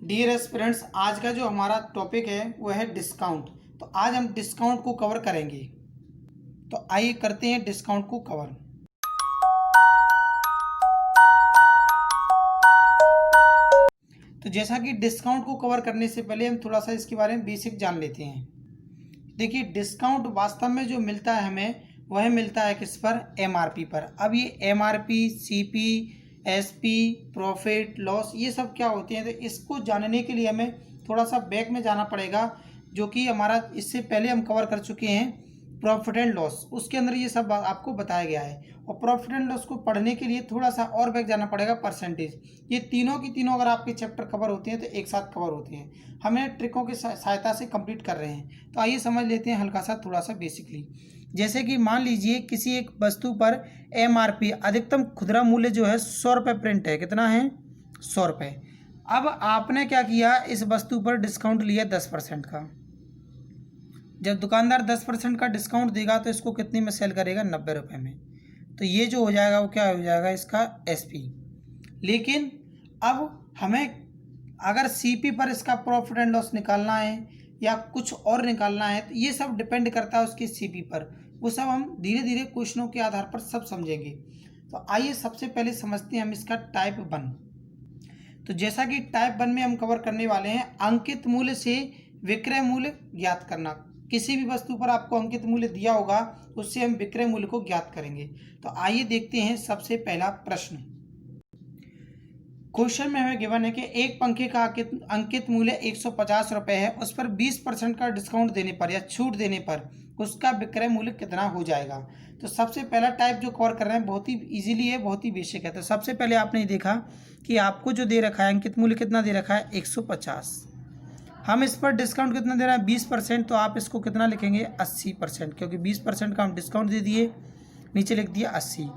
Dear aspirants, आज का जो हमारा टॉपिक है वो है डिस्काउंट। तो आज हम डिस्काउंट को कवर करेंगे। तो आइए करते हैं डिस्काउंट को कवर। तो जैसा कि डिस्काउंट को कवर करने से पहले हम थोड़ा सा इसके बारे में बेसिक जान लेते हैं। देखिए, डिस्काउंट वास्तव में जो मिलता है हमें वह मिलता है किस पर? एमआरपी पर। अब ये MRP, CP, SP, profit, loss, ये सब क्या होते हैं? तो इसको जानने के लिए हमें थोड़ा सा बैक में जाना पड़ेगा, जो कि हमारा इससे पहले हम कवर कर चुके हैं प्रॉफिट एंड लॉस। उसके अंदर ये सब आपको बताया गया है। और प्रॉफिट एंड लॉस को पढ़ने के लिए थोड़ा सा और बैक जाना पड़ेगा, परसेंटेज। ये तीनों की तीनों अगर आपके चैप्टर कवर होते हैं तो एक साथ कवर होते हैं। हमें ट्रिकों की सहायता से कंप्लीट कर रहे हैं। तो आइए समझ लेते हैं हल्का सा थोड़ा सा बेसिकली। जैसे कि मान लीजिए किसी एक वस्तु पर एमआरपी अधिकतम खुदरा मूल्य जो है 100 रुपये प्रिंट है। कितना है? 100 रुपये। अब आपने क्या किया, इस वस्तु पर डिस्काउंट लिया 10% का। जब दुकानदार 10% का डिस्काउंट देगा तो इसको कितने में सेल करेगा? 90 रुपये में। तो ये जो हो जाएगा वो क्या हो जाएगा? इसका एसपी। लेकिन अब हमें अगर सीपी पर इसका प्रॉफिट एंड लॉस निकालना है या कुछ और निकालना है, तो ये सब डिपेंड करता है उसकी सीपी पर। वो सब हम धीरे धीरे क्वेश्चनों के आधार पर सब समझेंगे। तो आइए सबसे पहले समझते हैं हम इसका टाइप 1। तो जैसा कि टाइप 1 में हम कवर करने वाले हैं अंकित मूल्य से विक्रय मूल्य ज्ञात करना। किसी भी वस्तु पर आपको अंकित मूल्य दिया होगा, उससे हम विक्रय मूल्य को ज्ञात करेंगे। तो आइए देखते हैं सबसे पहला प्रश्न। क्वेश्चन में हमें गिवन है कि एक पंखे का अंकित मूल्य 150 रुपये है। उस पर 20% का डिस्काउंट देने पर या छूट देने पर उसका विक्रय मूल्य कितना हो जाएगा? तो सबसे पहला टाइप जो कवर कर रहे हैं बहुत ही इजीली है, बहुत ही बेसिक है। तो सबसे पहले आपने देखा कि आपको जो दे रखा है अंकित मूल्य कितना दे रखा है? 150। हम इस पर डिस्काउंट कितना दे रहा है? 20%। तो आप इसको कितना लिखेंगे? 80%, क्योंकि 20% का हम डिस्काउंट दे दिए। नीचे लिख दिया 80।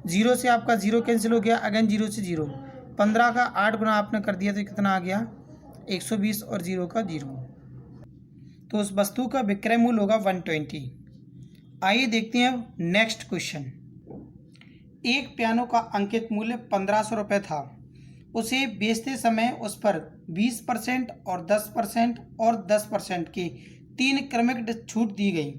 जीरो से आपका जीरो कैंसिल हो गया, अगेन जीरो से जीरो। 15 का 8 गुना आपने कर दिया तो कितना आ गया? 120 और जीरो का जीरो। तो उस वस्तु का विक्रय मूल्य होगा 120। आइए देखते हैं नेक्स्ट क्वेश्चन। एक पियानो का अंकित मूल्य 1500 रुपये था। उसे बेचते समय उस पर 20% और 10% और 10% की 3 क्रमिक छूट दी गई,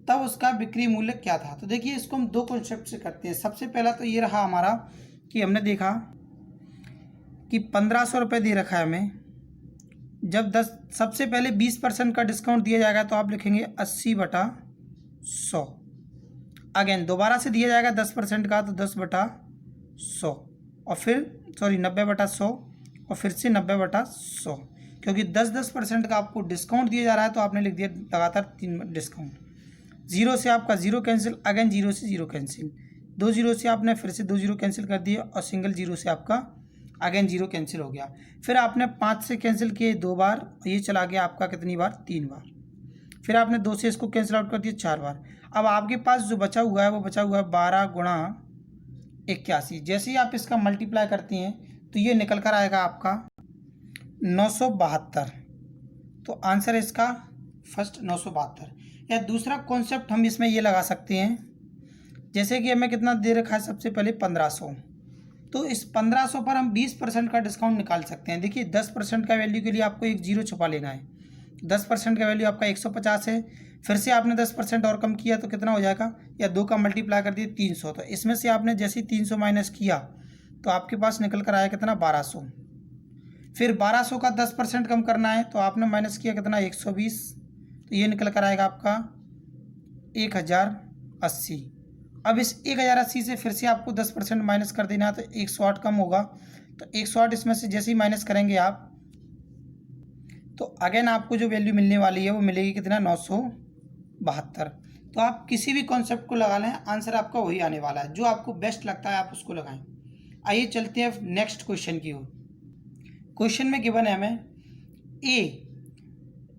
तब उसका बिक्री मूल्य क्या था? तो देखिए, इसको हम दो कॉन्सेप्ट से करते हैं। सबसे पहला तो ये रहा हमारा कि हमने देखा कि 1500 रुपये दे रखा है हमें। जब सबसे पहले 20% का डिस्काउंट दिया जाएगा तो आप लिखेंगे 80/100। अगेन दोबारा से दिया जाएगा 10% का, तो 10/100 और फिर 90/100 और फिर से 90/100, क्योंकि 10% का आपको डिस्काउंट दिया जा रहा है। तो आपने लिख दिया लगातार 3 डिस्काउंट। जीरो से आपका जीरो कैंसिल, अगेन जीरो से जीरो कैंसिल। 2 जीरो से आपने फिर से 2 जीरो कैंसिल कर दिए और सिंगल जीरो से आपका अगेन जीरो कैंसिल हो गया। फिर आपने 5 से कैंसिल किए 2 बार, ये चला गया आपका कितनी बार? 3 बार। फिर आपने 2 से इसको कैंसिल आउट कर दिया 4 बार। अब आपके पास जो बचा हुआ है वो बचा हुआ है 12 गुणा 81। जैसे ही आप इसका मल्टीप्लाई करते हैं तो ये निकल कर आएगा आपका 972। तो आंसर है इसका फर्स्ट 972। या दूसरा कॉन्सेप्ट हम इसमें ये लगा सकते हैं, जैसे कि हमें कितना दे रखा है? सबसे पहले 1500। तो इस 1500 पर हम 20% का डिस्काउंट निकाल सकते हैं। देखिए, 10% का वैल्यू के लिए आपको एक जीरो छुपा लेना है। 10% का वैल्यू आपका 150 है। फिर से आपने 10% और कम किया तो कितना हो जाएगा? या 2 का मल्टीप्लाई कर दिए 300। तो इसमें से आपने जैसे ही 300 माइनस किया तो आपके पास निकल कर आया कितना? 1200। फिर 1200 का 10% कम करना है तो आपने माइनस किया कितना? 120। तो ये निकल कर आएगा आपका 1080। अब इस 1080 से फिर से आपको 10% माइनस कर देना है तो 108 कम होगा। तो 108 इसमें से जैसे ही माइनस करेंगे आप तो अगेन आपको जो वैल्यू मिलने वाली है वो मिलेगी कितना? 972। तो आप किसी भी कॉन्सेप्ट को लगा लें, आंसर आपका वही आने वाला है। जो आपको बेस्ट लगता है आप उसको लगाएं। आइए चलते हैं नेक्स्ट क्वेश्चन की ओर। क्वेश्चन में गिवन है हमें ए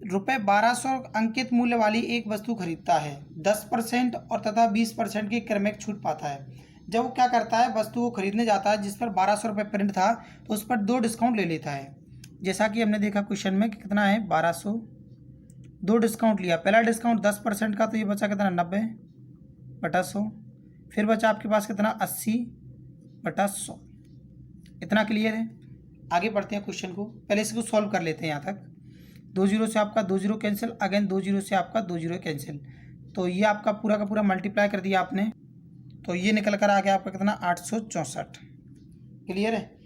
₹1200 अंकित मूल्य वाली एक वस्तु खरीदता है। 10% और तथा 20% की क्रमिक छूट पाता है। जब वो क्या करता है, वस्तु को खरीदने जाता है जिस पर 1200 रुपये प्रिंट था, तो उस पर 2 डिस्काउंट ले लेता है। जैसा कि हमने देखा क्वेश्चन में कि कितना है? 1200, 2 डिस्काउंट लिया। पहला डिस्काउंट 10% का, तो ये बचा कितना? 90/100। फिर बचा आपके पास कितना? 80/100। इतना क्लियर है? आगे बढ़ते हैं क्वेश्चन को, पहले इसको सॉल्व कर लेते हैं। यहाँ तक 2 जीरो से आपका 2 जीरो कैंसिल, अगेन 2 जीरो से आपका 2 जीरो कैंसिल, तो ये आपका पूरा का पूरा मल्टीप्लाई कर दिया आपने, तो ये निकल कर आ गया आपका कितना 864। क्लियर है।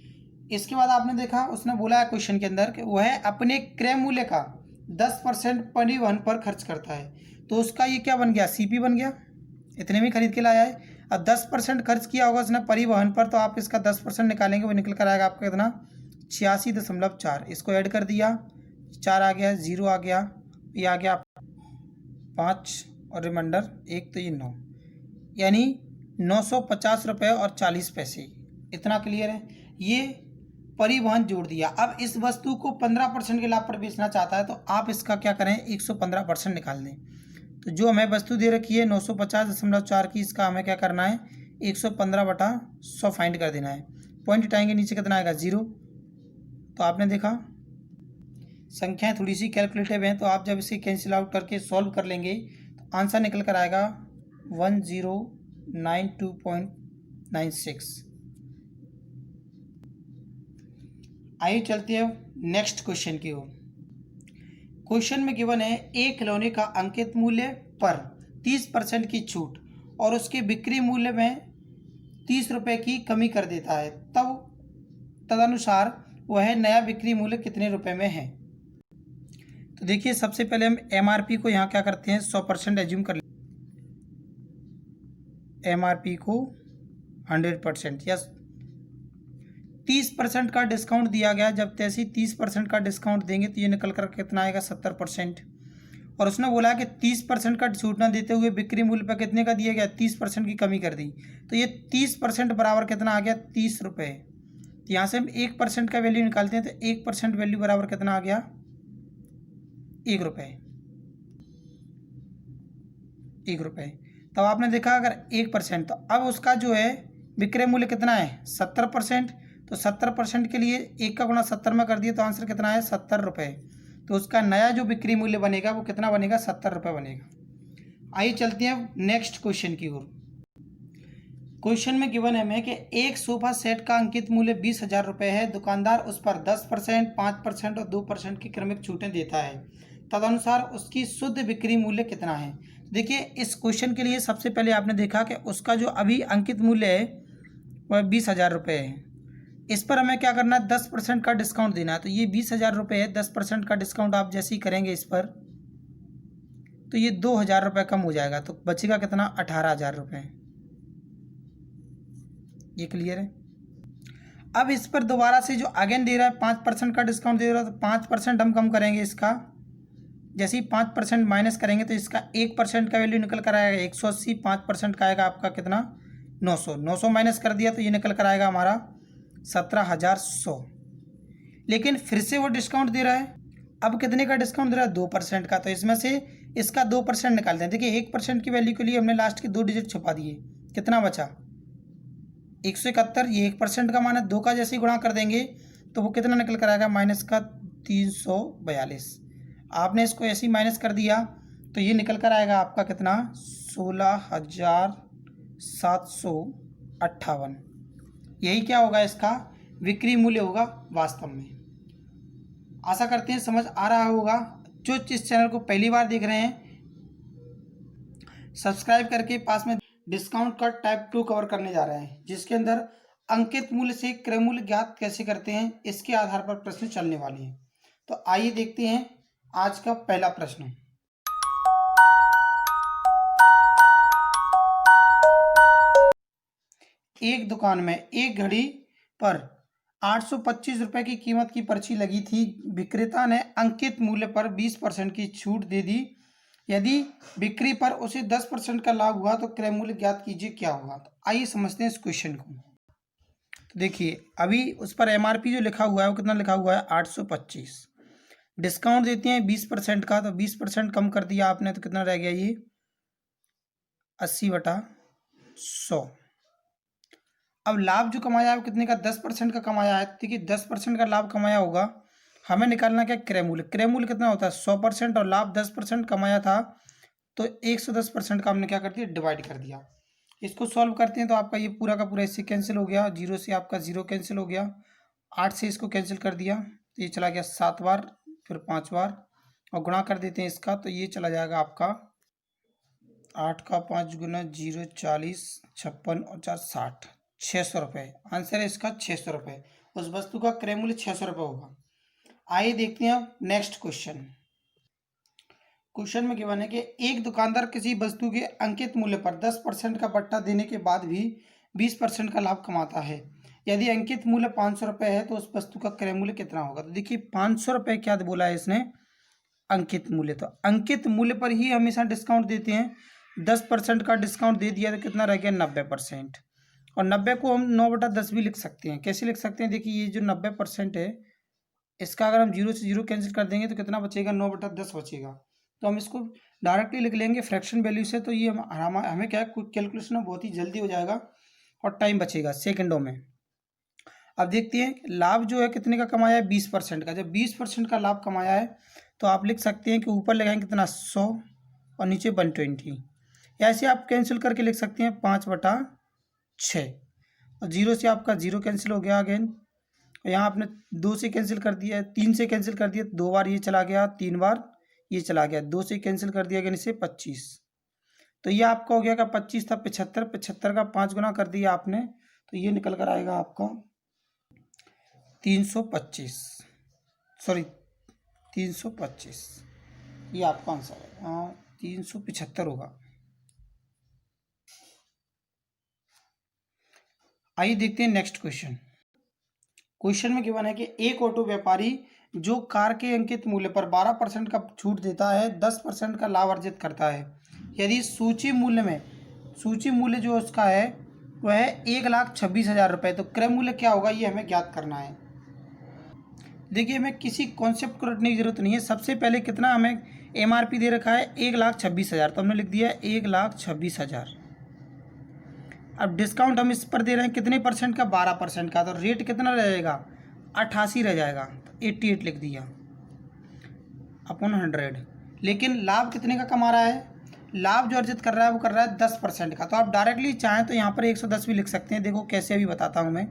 इसके बाद आपने देखा उसने बोला है क्वेश्चन के अंदर कि वह अपने क्रय मूल्य का 10% परिवहन पर खर्च करता है, तो उसका ये क्या बन गया, सीपी बन गया, इतने में खरीद के लाया है। अब 10% खर्च किया होगा उसने परिवहन पर, तो आप इसका 10% निकालेंगे, वो निकल कर आएगा आपका कितना 86.4। इसको ऐड कर दिया, 4 आ गया, 0 आ गया, ये आ गया 5 और रिमाइंडर 1, तो ये 9, यानी 950 रुपये और 40 पैसे। इतना क्लियर है। ये परिवहन जोड़ दिया। अब इस वस्तु को 15% के लाभ पर बेचना चाहता है, तो आप इसका क्या करें 115% निकाल दें। तो जो हमें वस्तु दे रखी है 950.4 की, इसका हमें क्या करना है 115/100 फाइंड कर देना है। पॉइंट हटाएंगे, नीचे कितना आएगा 0। तो आपने देखा संख्याएं थोड़ी सी कैलकुलेटिव हैं, तो आप जब इसे कैंसिल आउट करके सॉल्व कर लेंगे तो आंसर निकल कर आएगा 1092.96। आइए चलते हैं नेक्स्ट क्वेश्चन की ओर। क्वेश्चन में गिवन है एक खिलौने का अंकित मूल्य पर 30% की छूट और उसके बिक्री मूल्य में 30 रुपये की कमी कर देता है, तब तदनुसार वह नया बिक्री मूल्य कितने रुपए में है। तो देखिए सबसे पहले हम एमआरपी को यहाँ क्या करते हैं 100% एज्यूम कर, एमआरपी को 100% या 30% का डिस्काउंट दिया गया। जब तैसे ही 30% का डिस्काउंट देंगे तो ये निकल कर कितना आएगा 70%। और उसने बोला कि 30% का छूट ना देते हुए बिक्री मूल्य पर कितने का दिया गया 30% की कमी कर दी, तो ये 30% बराबर कितना आ गया 30 रुपये। तो यहाँ से हम 1% का वैल्यू निकालते हैं, तो 1% वैल्यू बराबर कितना आ गया 1 रुपये। 1 रुपये। तब आपने देखा अगर 1%, तो अब उसका जो है विक्रय मूल्य कितना है 70%, तो 70% के लिए 1 का गुणा 70 में कर दिया, तो आंसर कितना है 70 रुपये। तो उसका नया जो बिक्री मूल्य बनेगा वो कितना बनेगा 70 रुपये बनेगा। आइए चलते हैं नेक्स्ट क्वेश्चन की ओर। क्वेश्चन में गिवन है हमें कि एक सोफा सेट का अंकित मूल्य 20,000 रुपये है, दुकानदार उस पर 10%, 5% और 2% की क्रमिक छूटें देता है, तदनुसार उसकी शुद्ध बिक्री मूल्य कितना है। देखिए इस क्वेश्चन के लिए सबसे पहले आपने देखा कि उसका जो अभी अंकित मूल्य है वह 20,000 रुपये है। इस पर हमें क्या करना है 10% का डिस्काउंट देना है, तो ये 20,000 रुपये है, 10% का डिस्काउंट आप जैसे ही करेंगे इस पर, तो ये 2,000 रुपये कम हो जाएगा, तो बचेगा कितना 18,000 रुपये। ये क्लियर है। अब इस पर दोबारा से जो अगेन दे रहा है 5% का डिस्काउंट दे रहा है, तो 5% हम कम करेंगे इसका, जैसे ही 5% माइनस करेंगे तो इसका 1% का वैल्यू निकल कर आएगा 180, 5% का आएगा आपका कितना 900। 900 माइनस कर दिया तो ये निकल कर आएगा हमारा 17,100। लेकिन फिर से वो डिस्काउंट दे रहा है, अब कितने का डिस्काउंट दे रहा है 2% का, तो इसमें से इसका 2% निकालते हैं। देखिए 1% की वैल्यू के लिए हमने लास्ट के 2 डिजिट छुपा दिए, कितना बचा 171। ये 1% का मान है, 2 का जैसे ही गुणा कर देंगे तो वो कितना निकल कर आएगा माइनस का 342। आपने इसको ऐसे ही माइनस कर दिया तो ये निकल कर आएगा आपका कितना 16,758। यही क्या होगा इसका विक्री मूल्य होगा वास्तव में। आशा करते हैं समझ आ रहा होगा। जो इस चैनल को पहली बार देख रहे हैं सब्सक्राइब करके पास में डिस्काउंट का टाइप 2 कवर करने जा रहे हैं, जिसके अंदर अंकित मूल्य से क्रय मूल्य ज्ञात कैसे करते हैं इसके आधार पर प्रश्न चलने वाले हैं। तो आइए देखते हैं आज का पहला प्रश्न। एक दुकान में एक घड़ी पर 825 रुपये की कीमत की पर्ची लगी थी। विक्रेता ने अंकित मूल्य पर 20% की छूट दे दी। यदि बिक्री पर उसे 10% का लाभ हुआ तो क्रय मूल्य ज्ञात कीजिए क्या होगा। तो आइए समझते हैं इस क्वेश्चन को। तो देखिए अभी उस पर एमआरपी जो लिखा हुआ है वो कितना लिखा हुआ है 825। डिस्काउंट देते हैं 20% का, तो 20% कम कर दिया आपने तो कितना रह गया ये 80/100। अब लाभ जो कमाया है वो कितने का 10% का कमाया है। देखिए 10% का लाभ कमाया होगा, हमें निकालना क्या क्रय मूल्य। क्रय मूल्य कितना होता है 100% और लाभ 10% कमाया था, तो 110% का हमने क्या कर दिया डिवाइड कर दिया। इसको सॉल्व करते हैं तो आपका ये पूरा का पूरा इससे कैंसिल हो गया, 0 से आपका 0 कैंसिल हो गया, 8 से इसको कैंसिल कर दिया तो ये चला गया 7 बार, फिर 5 बार, और गुणा कर देते हैं इसका तो ये चला जाएगा आपका 8 का 5 गुना 0 40 56 और 4 60, 600 रुपये। आंसर है इसका 600 रुपये। उस वस्तु का क्रय मूल्य 600 रुपये होगा। आइए देखते हैं नेक्स्ट क्वेश्चन। क्वेश्चन में गिवन है कि एक दुकानदार किसी वस्तु के अंकित मूल्य पर 10% का बट्टा देने के बाद भी 20% का लाभ कमाता है। यदि अंकित मूल्य 500 रुपये है तो उस वस्तु का क्रय मूल्य कितना होगा। तो देखिए 500 रुपये क्या बोला है इसने, अंकित मूल्य। तो अंकित मूल्य पर ही हमेशा डिस्काउंट देते हैं। 10% का डिस्काउंट दे दिया तो कितना रह गया 90%। और 90 को हम 9/10 भी लिख सकते हैं। कैसे लिख सकते हैं, देखिए ये जो 90% है इसका अगर हम 0 से 0 कैंसिल कर देंगे तो कितना बचेगा 9/10 बचेगा। तो हम इसको डायरेक्टली लिख लेंगे फ्रैक्शन वैल्यू से। तो ये हमें क्या है, कैलकुलेशन में बहुत ही जल्दी हो जाएगा और टाइम बचेगा सेकंडों में। अब देखते हैं लाभ जो है कितने का कमाया है, 20% का। जब 20% का लाभ कमाया है तो आप लिख सकते हैं कि ऊपर लगाएंगे कितना 100 और नीचे 120। या ऐसे आप कैंसिल करके लिख सकते हैं 5/6। और 0 से आपका 0 कैंसिल हो गया अगेन। और यहाँ आपने 2 से कैंसिल कर दिया, 3 से कैंसिल कर दिया, 2 बार ये चला गया, 3 बार ये चला गया, 2 से कैंसिल कर दिया अगेन इसे 25। तो ये आपका हो गया का 25 था 75, 75 का 5 गुना कर दिया आपने तो ये निकल कर आएगा आपका 325, सॉरी 325। ये आपका आंसर है। हाँ 375 होगा। आइए देखते हैं नेक्स्ट क्वेश्चन। क्वेश्चन में गिवन है कि एक ऑटो व्यापारी जो कार के अंकित मूल्य पर 12% का छूट देता है 10% का लाभ अर्जित करता है। यदि सूची मूल्य जो उसका है वह है 1,26,000 रुपये, तो क्रय मूल्य क्या होगा ये हमें ज्ञात करना है। देखिए हमें किसी कॉन्सेप्ट को रटने की जरूरत नहीं है। सबसे पहले कितना हमें MRP दे रखा है 1,26,000, तो हमने लिख दिया 1,26,000। अब डिस्काउंट हम इस पर दे रहे हैं कितने परसेंट का, 12% का। तो रेट कितना रह जाएगा 88 रह जाएगा, तो 88 लिख दिया अपॉन 100। लेकिन लाभ कितने का कमा रहा है, लाभ जो अर्जित कर रहा है वो कर रहा है 10% का। तो आप डायरेक्टली चाहें तो यहाँ पर 110 भी लिख सकते हैं। देखो कैसे अभी बताता हूँ मैं।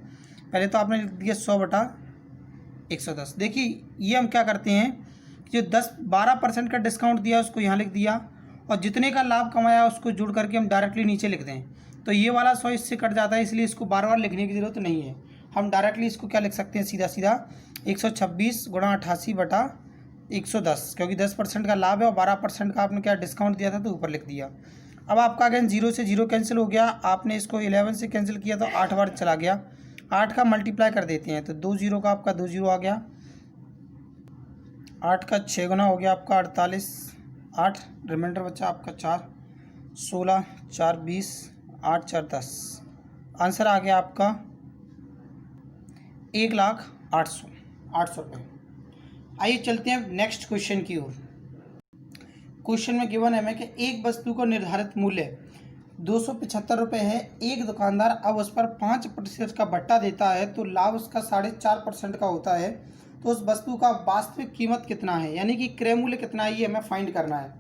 पहले तो आपने लिख दिया 100/110। देखिए ये हम क्या करते हैं, जो 12% का डिस्काउंट दिया उसको यहाँ लिख दिया और जितने का लाभ कमाया उसको जुड़ करके हम डायरेक्टली नीचे लिख दें तो ये वाला 100 इससे कट जाता है, इसलिए इसको बार बार लिखने की ज़रूरत नहीं है। हम डायरेक्टली इसको क्या लिख सकते हैं, सीधा 126 गुणा 88/110, क्योंकि 10% का लाभ है और 12% का आपने क्या डिस्काउंट दिया था तो ऊपर लिख दिया। अब आपका अगेन 0 से 0 कैंसिल हो गया, आपने इसको 11 से कैंसिल किया तो 8 बार चला गया। 8 का मल्टीप्लाई कर देते हैं तो 2 0 का आपका 2 0 आ गया। 8 का 6 गुना हो गया आपका 48, 8 रिमाइंडर बचा आपका 4, 16, 4 20, 8 4 10। आंसर आ गया आपका 1,08,800 रुपये। आइए चलते हैं नेक्स्ट क्वेश्चन की ओर। क्वेश्चन में गिवन है हमें कि एक वस्तु को निर्धारित मूल्य 275 रुपये है। एक दुकानदार अब उस पर 5% का बट्टा देता है तो लाभ उसका 4.5% का होता है। तो उस वस्तु का वास्तविक कीमत कितना है, यानी कि क्रय मूल्य कितना है ये हमें फाइंड करना है।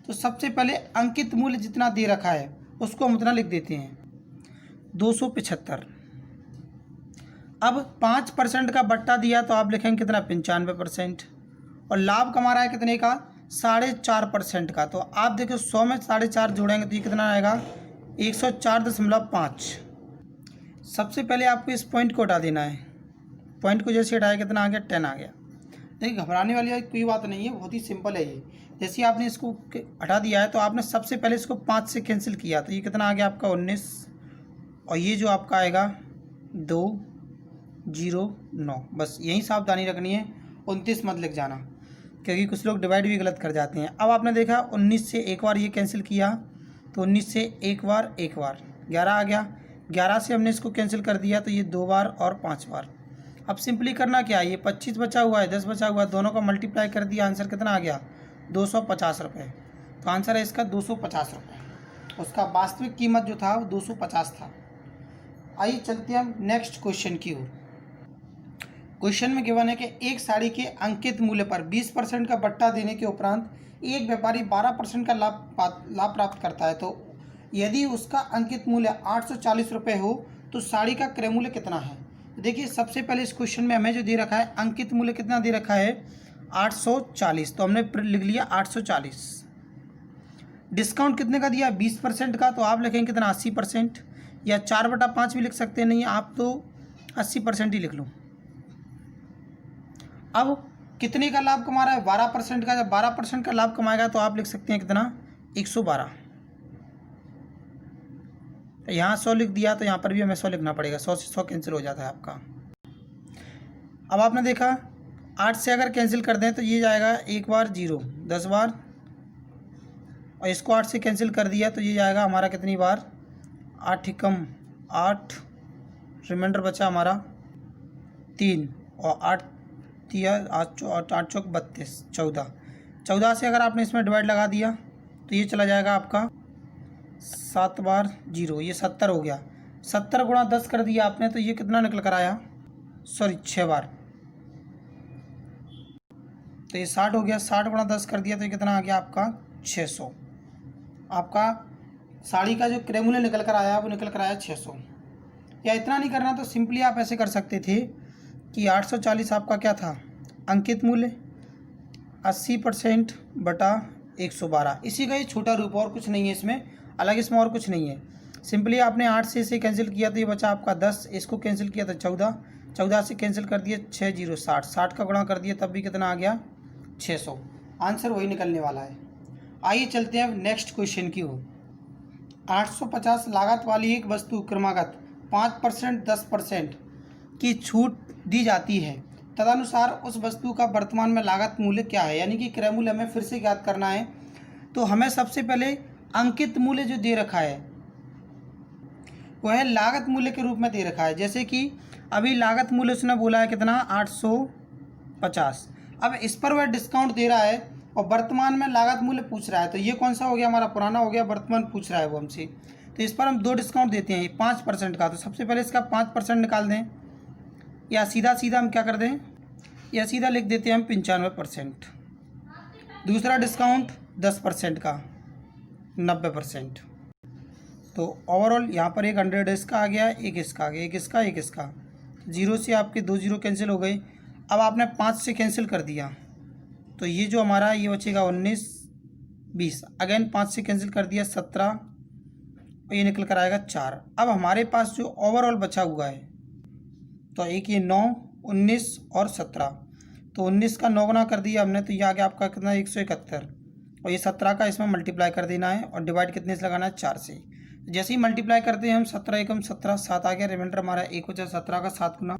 तो सबसे पहले अंकित मूल्य जितना दे रखा है उसको हम उतना लिख देते हैं 275। अब 5% का बट्टा दिया तो आप लिखेंगे कितना 95%। और लाभ कमा रहा है कितने का 4.5% का। तो आप देखो 100 में 4.5 जोड़ेंगे तो ये कितना आएगा 104.5। सबसे पहले आपको इस पॉइंट को हटा देना है। पॉइंट को जैसे हटाया कितना आ गया 10 आ गया। देखिए घबराने वाली कोई बात नहीं है, बहुत ही सिंपल है ये। जैसे आपने इसको हटा दिया है तो आपने सबसे पहले इसको 5 से कैंसिल किया तो ये कितना आ गया आपका 19। और ये जो आपका आएगा 209। बस यही सावधानी रखनी है, 29 मत लिख जाना क्योंकि कुछ लोग डिवाइड भी गलत कर जाते हैं। अब आपने देखा 19 से एक बार ये कैंसिल किया तो 19 से एक बार 11 आ गया। 11 से हमने इसको कैंसिल कर दिया तो ये 2 बार और 5 बार। अब सिंपली करना क्या है, ये 25 बचा हुआ है 10 बचा हुआ है, दोनों का मल्टीप्लाई कर दिया, आंसर कितना आ गया 250 रुपये। तो आंसर है इसका 250 रुपये। उसका वास्तविक कीमत जो था वो 250 था। आइए चलते हैं हम नेक्स्ट क्वेश्चन की ओर। क्वेश्चन में गिवन है कि एक साड़ी के अंकित मूल्य पर 20% का बट्टा देने के उपरांत एक व्यापारी 12% का लाभ प्राप्त करता है। तो यदि उसका अंकित मूल्य 840 रुपये हो तो साड़ी का क्रय मूल्य कितना है। देखिए सबसे पहले इस क्वेश्चन में हमें जो दे रखा है अंकित मूल्य कितना दे रखा है 840, तो हमने लिख लिया 840। डिस्काउंट कितने का दिया 20% का, तो आप लिखेंगे कितना 80%, या 4/5 भी लिख सकते हैं, नहीं आप तो 80% ही लिख लो। अब कितने का लाभ कमा रहा है 12% का, जब 12% का लाभ कमाएगा तो आप लिख सकते हैं कितना 112। यहाँ 100 लिख दिया तो यहाँ पर भी हमें 100 लिखना पड़ेगा, 100 से 100 कैंसिल हो जाता है आपका। अब आपने देखा 8 से अगर कैंसिल कर दें तो ये जाएगा 1 बार 0 10 बार, और इसको 8 से कैंसिल कर दिया तो ये जाएगा हमारा कितनी बार 8 कम 8, रिमाइंडर बचा हमारा 3, और 8 दिया 8 चौक 32 14 से अगर आपने इसमें डिवाइड लगा दिया तो ये चला जाएगा आपका 7 बार 0, ये 70 हो गया। 70 गुणा 10 कर दिया आपने तो ये कितना निकल कर आया, सॉरी 6 बार, तो ये 60 हो गया। 60 गुणा 10 कर दिया तो ये कितना आ गया आपका 600। आपका साड़ी का जो क्रय मूल्य निकल कर आया वो निकल कर आया 600। या इतना नहीं करना तो सिंपली आप ऐसे कर सकते थे कि 840 आपका क्या था अंकित मूल्य, 80% बटा 112, इसी का ये छोटा रूप, और कुछ नहीं है इसमें, अलग इसमें और कुछ नहीं है। सिंपली आपने 8 से इसे कैंसिल किया तो ये बचा आपका 10, इसको कैंसिल किया तो 14 से कैंसिल कर दिए 6 0 60, 60 का गुणा कर दिया तब भी कितना आ गया 600। आंसर वही निकलने वाला है। आइए चलते हैं अब नेक्स्ट क्वेश्चन की ओर। 850 लागत वाली एक वस्तु क्रमागत 5% 10% की छूट दी जाती है, तदनुसार उस वस्तु का वर्तमान में लागत मूल्य क्या है। यानी कि क्रय मूल्य हमें फिर से ज्ञात करना है, तो हमें सबसे पहले अंकित मूल्य जो दे रखा है वह लागत मूल्य के रूप में दे रखा है। जैसे कि अभी लागत मूल्य उसने बोला है कितना 850, अब इस पर वह डिस्काउंट दे रहा है और वर्तमान में लागत मूल्य पूछ रहा है, तो ये कौन सा हो गया हमारा पुराना हो गया, वर्तमान पूछ रहा है वो हमसे, तो इस पर हम 2 डिस्काउंट देते हैं 5% का, तो सबसे पहले इसका 5% निकाल दें, या सीधा हम क्या कर दें, या सीधा लिख देते हैं हम 95%। दूसरा डिस्काउंट 10% का 90%, तो ओवरऑल यहाँ पर एक 100 इसका आ गया, एक इसका आ गया, एक इसका 0 से आपके 2 0 कैंसिल हो गए। अब आपने 5 से कैंसिल कर दिया तो ये जो हमारा ये बचेगा 19 20, अगेन 5 से कैंसिल कर दिया 17, और ये निकल कर आएगा 4। अब हमारे पास जो ओवरऑल बचा हुआ है तो एक ये 9 19 और 17, तो 19 का 9 गुना कर दिया हमने तो ये आ गया आपका कितना 171, और ये 17 का इसमें मल्टीप्लाई कर देना है और डिवाइड कितने से लगाना है 4 से। जैसे ही मल्टीप्लाई करते हैं हम 17 एकम 17 7 आ गया, रिमाइंडर हमारा 1 बचा 17 का 7 गुना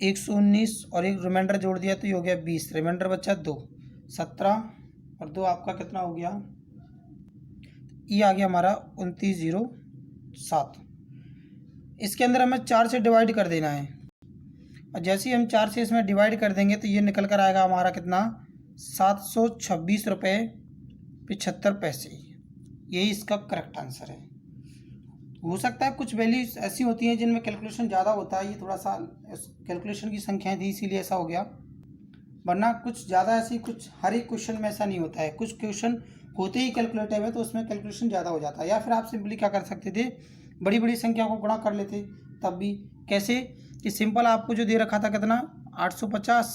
119, और एक रिमाइंडर जोड़ दिया तो ये हो गया 20, रिमाइंडर बचा 2 17 और 2 आपका कितना हो गया, ये आ गया हमारा 2907। इसके अंदर हमें 4 से डिवाइड कर देना है, और जैसे ही हम 4 से इसमें डिवाइड कर देंगे तो ये निकल कर आएगा हमारा कितना 726 रुपये 75 पैसे। यही इसका करेक्ट आंसर है। हो सकता है कुछ वैल्यूज ऐसी होती हैं जिनमें कैलकुलेशन ज़्यादा होता है, ये थोड़ा सा कैलकुलेशन की संख्याएं थी इसीलिए ऐसा हो गया, वरना कुछ ज़्यादा ऐसी कुछ हर एक क्वेश्चन में ऐसा नहीं होता है। कुछ क्वेश्चन होते ही कैलकुलेटिव है तो उसमें कैलकुलेशन ज़्यादा हो जाता है, या फिर आप सिंपली क्या कर सकते थे बड़ी बड़ी संख्या को गुणा कर लेते, तब भी कैसे कि सिंपल आपको जो दे रखा था कितना 850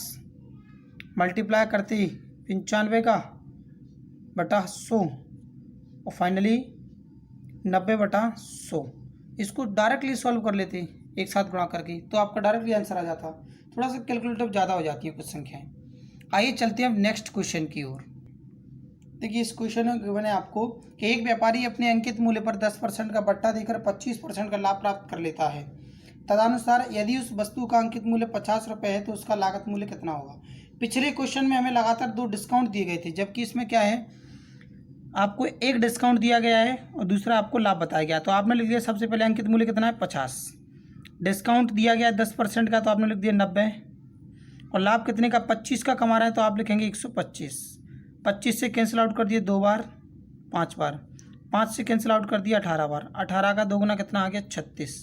मल्टीप्लाई करते 95 का बटा 100 और फाइनली 90/100, इसको डायरेक्टली सॉल्व कर लेते एक साथ गुणा करके तो आपका डायरेक्टली आंसर आ जाता। थोड़ा सा कैलकुलेटिव ज़्यादा हो जाती है कुछ संख्याएं। आइए चलते हैं अब नेक्स्ट क्वेश्चन की ओर। देखिए इस क्वेश्चन में गिवन है आपको कि एक व्यापारी अपने अंकित मूल्य पर 10% का बट्टा देकर 25% का लाभ प्राप्त कर लेता है, तदनुसार यदि उस वस्तु का अंकित मूल्य 50 रुपये है तो उसका लागत मूल्य कितना होगा। पिछले क्वेश्चन में हमें लगातार 2 डिस्काउंट दिए गए थे, जबकि इसमें क्या है आपको एक डिस्काउंट दिया गया है और दूसरा आपको लाभ बताया गया। तो आपने लिख दिया सबसे पहले अंकित मूल्य कितना है 50, डिस्काउंट दिया गया 10% का तो आपने लिख दिया 90, और लाभ कितने का 25 का कमा रहे हैं तो आप लिखेंगे 125। 25 से कैंसिल आउट कर दिए 2 बार 5 बार, 5 से कैंसिल आउट कर दिया 18 बार, 18 का 2 गुना कितना आ गया 36।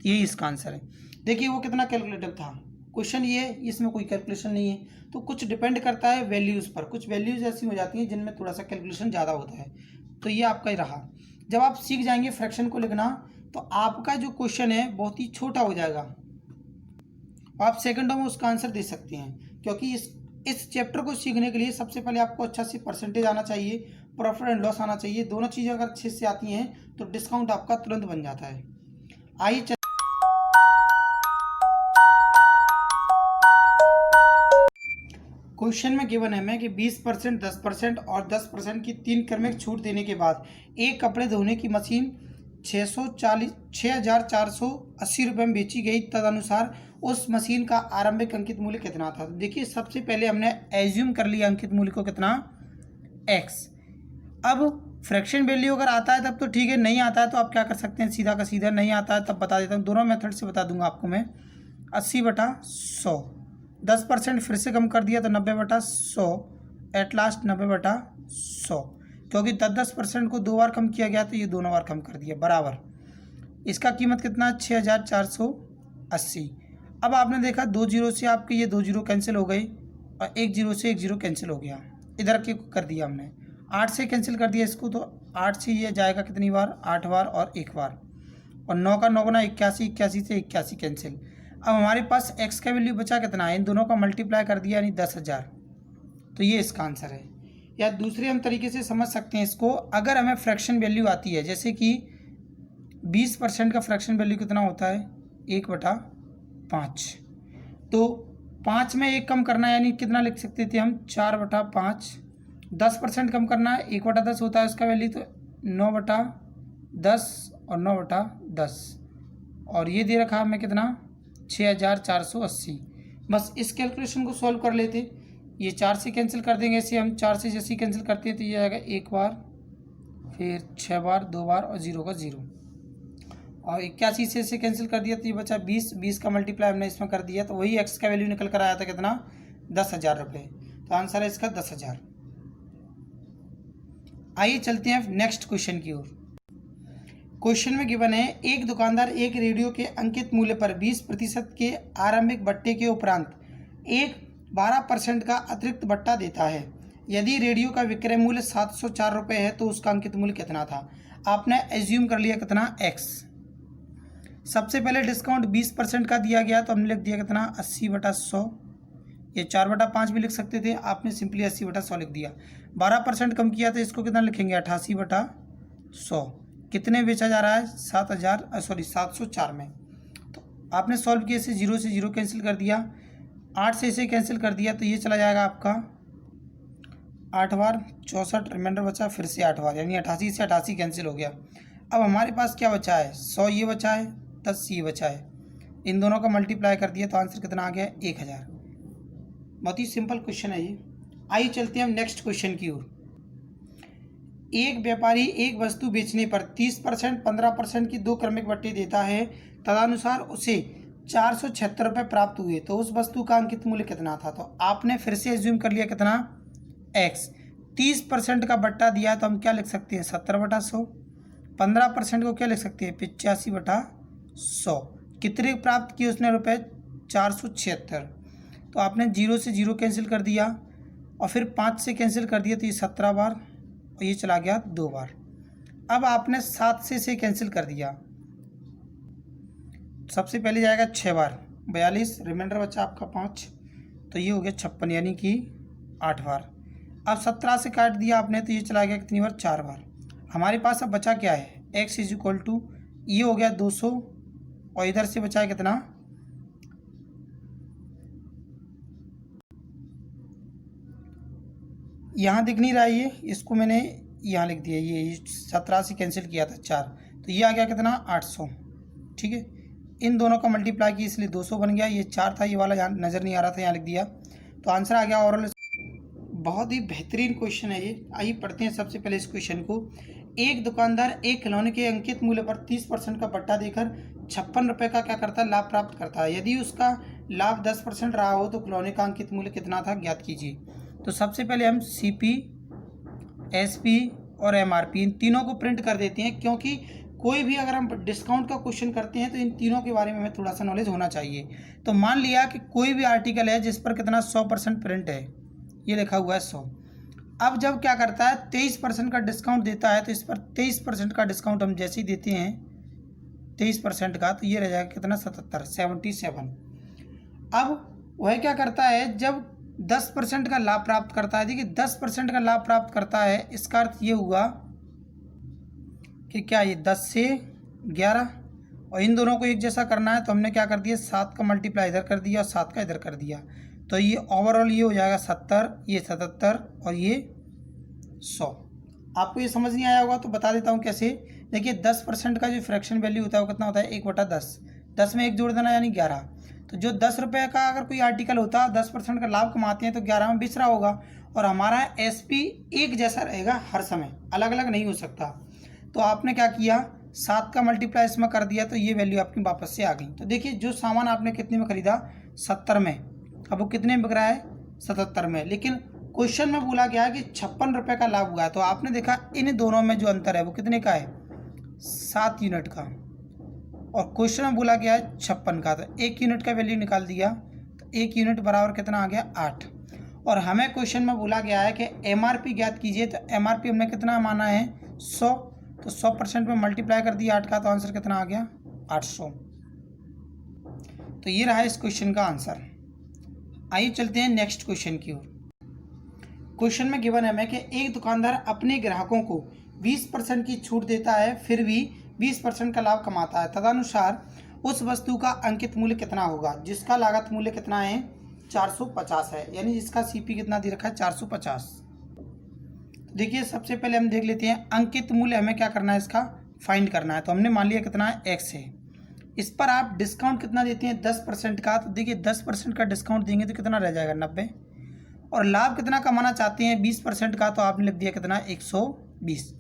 यही इसका आंसर है। देखिए वो कितना कैलकुलेटिव था क्वेश्चन, ये इसमें कोई कैलकुलेशन नहीं है, तो कुछ डिपेंड करता है वैल्यूज़ पर। कुछ वैल्यूज़ ऐसी हो जाती हैं जिनमें थोड़ा सा कैलकुलेशन ज़्यादा होता है, तो ये आपका ही रहा। जब आप सीख जाएंगे फ्रैक्शन को लिखना तो आपका जो क्वेश्चन है बहुत ही छोटा हो जाएगा, आप सेकंडों में उसका आंसर दे सकते हैं, क्योंकि इस चैप्टर को सीखने के लिए सबसे पहले आपको अच्छा से परसेंटेज आना चाहिए, प्रॉफिट एंड लॉस आना चाहिए। दोनों चीज़ें अगर अच्छे से आती हैं तो डिस्काउंट आपका तुरंत बन जाता है। आइए क्वेश्चन में गिवन है हमें कि 20%, 10% और 10% की 3 क्रमिक छूट देने के बाद एक कपड़े धोने की मशीन 6,480 रुपये में बेची गई। तदनुसार उस मशीन का आरंभिक अंकित मूल्य कितना था। देखिए सबसे पहले हमने एज्यूम कर लिया अंकित मूल्य को कितना, x। अब फ्रैक्शन वैल्यू अगर आता है तब तो ठीक है, नहीं आता है तो आप क्या कर सकते हैं, सीधा का सीधा, नहीं आता है तब बता देता हूँ, दोनों मेथड से बता दूंगा आपको मैं। 80/100, 10% फिर से कम कर दिया तो 90/100, एट लास्ट 90/100, क्योंकि 10% को 2 बार कम किया गया तो ये दोनों बार कम कर दिया बराबर। इसका कीमत कितना, 6,480। अब आपने देखा 2 जीरो से आपके ये 2 जीरो कैंसिल हो गई और 1 जीरो से 1 जीरो कैंसिल हो गया, इधर के कर दिया हमने। 8 से कैंसिल कर दिया इसको, तो 8 से ये जाएगा कितनी बार, 8 बार और 1 बार, और 9 का 9 गुना 81, 81 से 81 कैंसिल। अब हमारे पास x का वैल्यू बचा कितना है, इन दोनों का मल्टीप्लाई कर दिया यानी 10,000, तो ये इसका आंसर है। या दूसरे हम तरीके से समझ सकते हैं इसको, अगर हमें फ्रैक्शन वैल्यू आती है, जैसे कि 20% का फ्रैक्शन वैल्यू कितना होता है, 1/5, तो 5 में 1 कम करना है यानी कितना लिख सकते थे हम, 4/5। 10% कम करना है, 1/10 होता है उसका वैल्यू, तो 9/10 और 9/10, और ये दे रखा हमें कितना, 6,480। बस इस कैलकुलेशन को सॉल्व कर लेते, ये 4 से कैंसिल कर देंगे, ऐसे हम 4 से जैसे कैंसिल करते हैं तो ये आएगा 1 बार, फिर 6 बार, 2 बार और 0 का 0, और 81 से इसे कैंसिल कर दिया तो ये बचा 20, 20 का मल्टीप्लाई हमने इसमें कर दिया तो वही x का वैल्यू निकल कर आया था कितना, 10,000 रुपये। तो आंसर है इसका 10,000। आइए चलते हैं नेक्स्ट क्वेश्चन की ओर। क्वेश्चन में गिवन है, एक दुकानदार एक रेडियो के अंकित मूल्य पर 20% के आरंभिक बट्टे के उपरांत एक 12% का अतिरिक्त बट्टा देता है। यदि रेडियो का विक्रय मूल्य 704 रुपये है तो उसका अंकित मूल्य कितना था। आपने एज्यूम कर लिया कितना, x। सबसे पहले डिस्काउंट 20% का दिया गया तो हमने लिख दिया कितना, 80/100। ये 4/5 भी लिख सकते थे, आपने सिंपली 80/100 लिख दिया। 12% कम किया तो इसको कितना लिखेंगे, 88/100। कितने बेचा जा रहा है, 704 में। तो आपने सॉल्व किया, इसे 0 से 0 कैंसिल कर दिया, 8 से इसे कैंसिल कर दिया तो ये चला जाएगा आपका 8 बार, 64 रिमाइंडर बचा, फिर से 8 बार, यानी 88 से 88 कैंसिल हो गया। अब हमारे पास क्या बचा है, 100 ये बचा है, 10 ये बचा है, इन दोनों का मल्टीप्लाई कर दिया तो आंसर कितना आ गया, 1000। बहुत ही सिंपल क्वेश्चन है ये। आइए चलते हैं हम नेक्स्ट क्वेश्चन की ओर। एक व्यापारी एक वस्तु बेचने पर 30%, 15% की 2 क्रमिक बट्टे देता है। तदनुसार उसे 476 रुपये प्राप्त हुए, तो उस वस्तु का अंकित मूल्य कितना था। तो आपने फिर से एज्यूम कर लिया कितना, x। 30% का बट्टा दिया तो हम क्या लिख सकते हैं, 70/100। 15% को क्या लिख सकते हैं, 85/100। कितने प्राप्त किए उसने रुपये, 476। तो आपने 0 से 0 कैंसिल कर दिया और फिर 5 से कैंसिल कर दिया तो ये 17 बार और ये चला गया 2 बार। अब आपने 7 से इसे कैंसिल कर दिया, सबसे पहले जाएगा 6 बार, 42, रिमाइंडर बचा आपका 5, तो ये हो गया 56 यानी कि 8 बार। अब 17 से काट दिया आपने तो ये चला गया कितनी बार, 4 बार। हमारे पास अब बचा क्या है, x = ये हो गया 200 और इधर से बचा है कितना, यहाँ दिख नहीं रहा है ये, इसको मैंने यहाँ लिख दिया, ये 17 से कैंसिल किया था 4, तो ये आ गया कितना, 800। ठीक है, इन दोनों का मल्टीप्लाई किया इसलिए 200 बन गया। ये 4 था, ये वाला यहाँ नज़र नहीं आ रहा था, यहाँ लिख दिया, तो आंसर आ गया ओवरऑल। बहुत ही बेहतरीन क्वेश्चन है ये। आइए पढ़ते हैं सबसे पहले इस क्वेश्चन को। एक दुकानदार एक खिलौने के अंकित मूल्य पर 30% का बट्टा देकर 56 रुपये का क्या करता है, लाभ प्राप्त करता है। यदि उसका लाभ 10% रहा हो तो खिलौने का अंकित मूल्य कितना था, ज्ञात कीजिए। तो सबसे पहले हम CP, SP और MRP इन तीनों को प्रिंट कर देते हैं, क्योंकि कोई भी अगर हम डिस्काउंट का क्वेश्चन करते हैं तो इन तीनों के बारे में हमें थोड़ा सा नॉलेज होना चाहिए। तो मान लिया कि कोई भी आर्टिकल है जिस पर कितना 100% प्रिंट है, ये लिखा हुआ है 100। अब जब क्या करता है 23% का डिस्काउंट देता है, तो इस पर 23% का डिस्काउंट हम जैसे ही देते हैं 23% का, तो ये रह जाएगा कितना, 77। अब वह क्या करता है, जब 10% का लाभ प्राप्त करता है, देखिए 10% का लाभ प्राप्त करता है, इसका अर्थ ये हुआ कि क्या ये 10 से 11, और इन दोनों को एक जैसा करना है तो हमने क्या कर दिया, 7 का मल्टीप्लाई इधर कर दिया और 7 का इधर कर दिया, तो ये ओवरऑल ये हो जाएगा 70, ये 77 और ये 100। आपको ये समझ नहीं आया होगा तो बता देता हूँ कैसे। देखिए 10% का जो फ्रैक्शन वैल्यू होता है वो कितना होता है, 1/10, 10 में 1 जोड़ देना यानी 11। तो जो 10 रुपये का अगर कोई आर्टिकल होता है 10% का लाभ कमाते हैं तो 11 में बिच रहा होगा, और हमारा SP एक जैसा रहेगा हर समय, अलग अलग नहीं हो सकता। तो आपने क्या किया, 7 का मल्टीप्लाई इसमें कर दिया तो ये वैल्यू आपकी वापस से आ गई। तो देखिए जो सामान आपने कितने में खरीदा, 70 में, अब वो कितने में बिक रहा है, 77 में, लेकिन क्वेश्चन में बोला गया है कि 56 रुपये का लाभ हुआ है। तो आपने देखा इन दोनों में जो अंतर है वो कितने का है, 7 यूनिट का, और क्वेश्चन में बोला गया है 56 का, तो 1 यूनिट का वैल्यू निकाल दिया, तो 1 यूनिट बराबर कितना आ गया, 8। और हमें क्वेश्चन में बोला गया है कि MRP ज्ञात कीजिए, तो MRP हमने कितना माना है, 100, तो 100% में मल्टीप्लाई कर दिया 8 का, तो आंसर कितना आ गया, 800। तो ये रहा इस क्वेश्चन का आंसर। आइए चलते हैं नेक्स्ट क्वेश्चन की ओर। क्वेश्चन में गिवन है हमें कि एक दुकानदार अपने ग्राहकों को 20% की छूट देता है, फिर भी 20% का लाभ कमाता है। तदनुसार उस वस्तु का अंकित मूल्य कितना होगा, जिसका लागत मूल्य कितना है, 450 है, यानी जिसका CP कितना दे रखा है, 450। देखिए सबसे पहले हम देख लेते हैं अंकित मूल्य हमें क्या करना है, इसका फाइंड करना है। तो हमने मान लिया कितना है, X है। इस पर आप डिस्काउंट कितना देते हैं, 10% का, तो देखिए 10% का डिस्काउंट देंगे तो कितना रह जाएगा, 90। और लाभ कितना कमाना चाहते हैं, 20% का, तो आपने लिख दिया कितना, 120।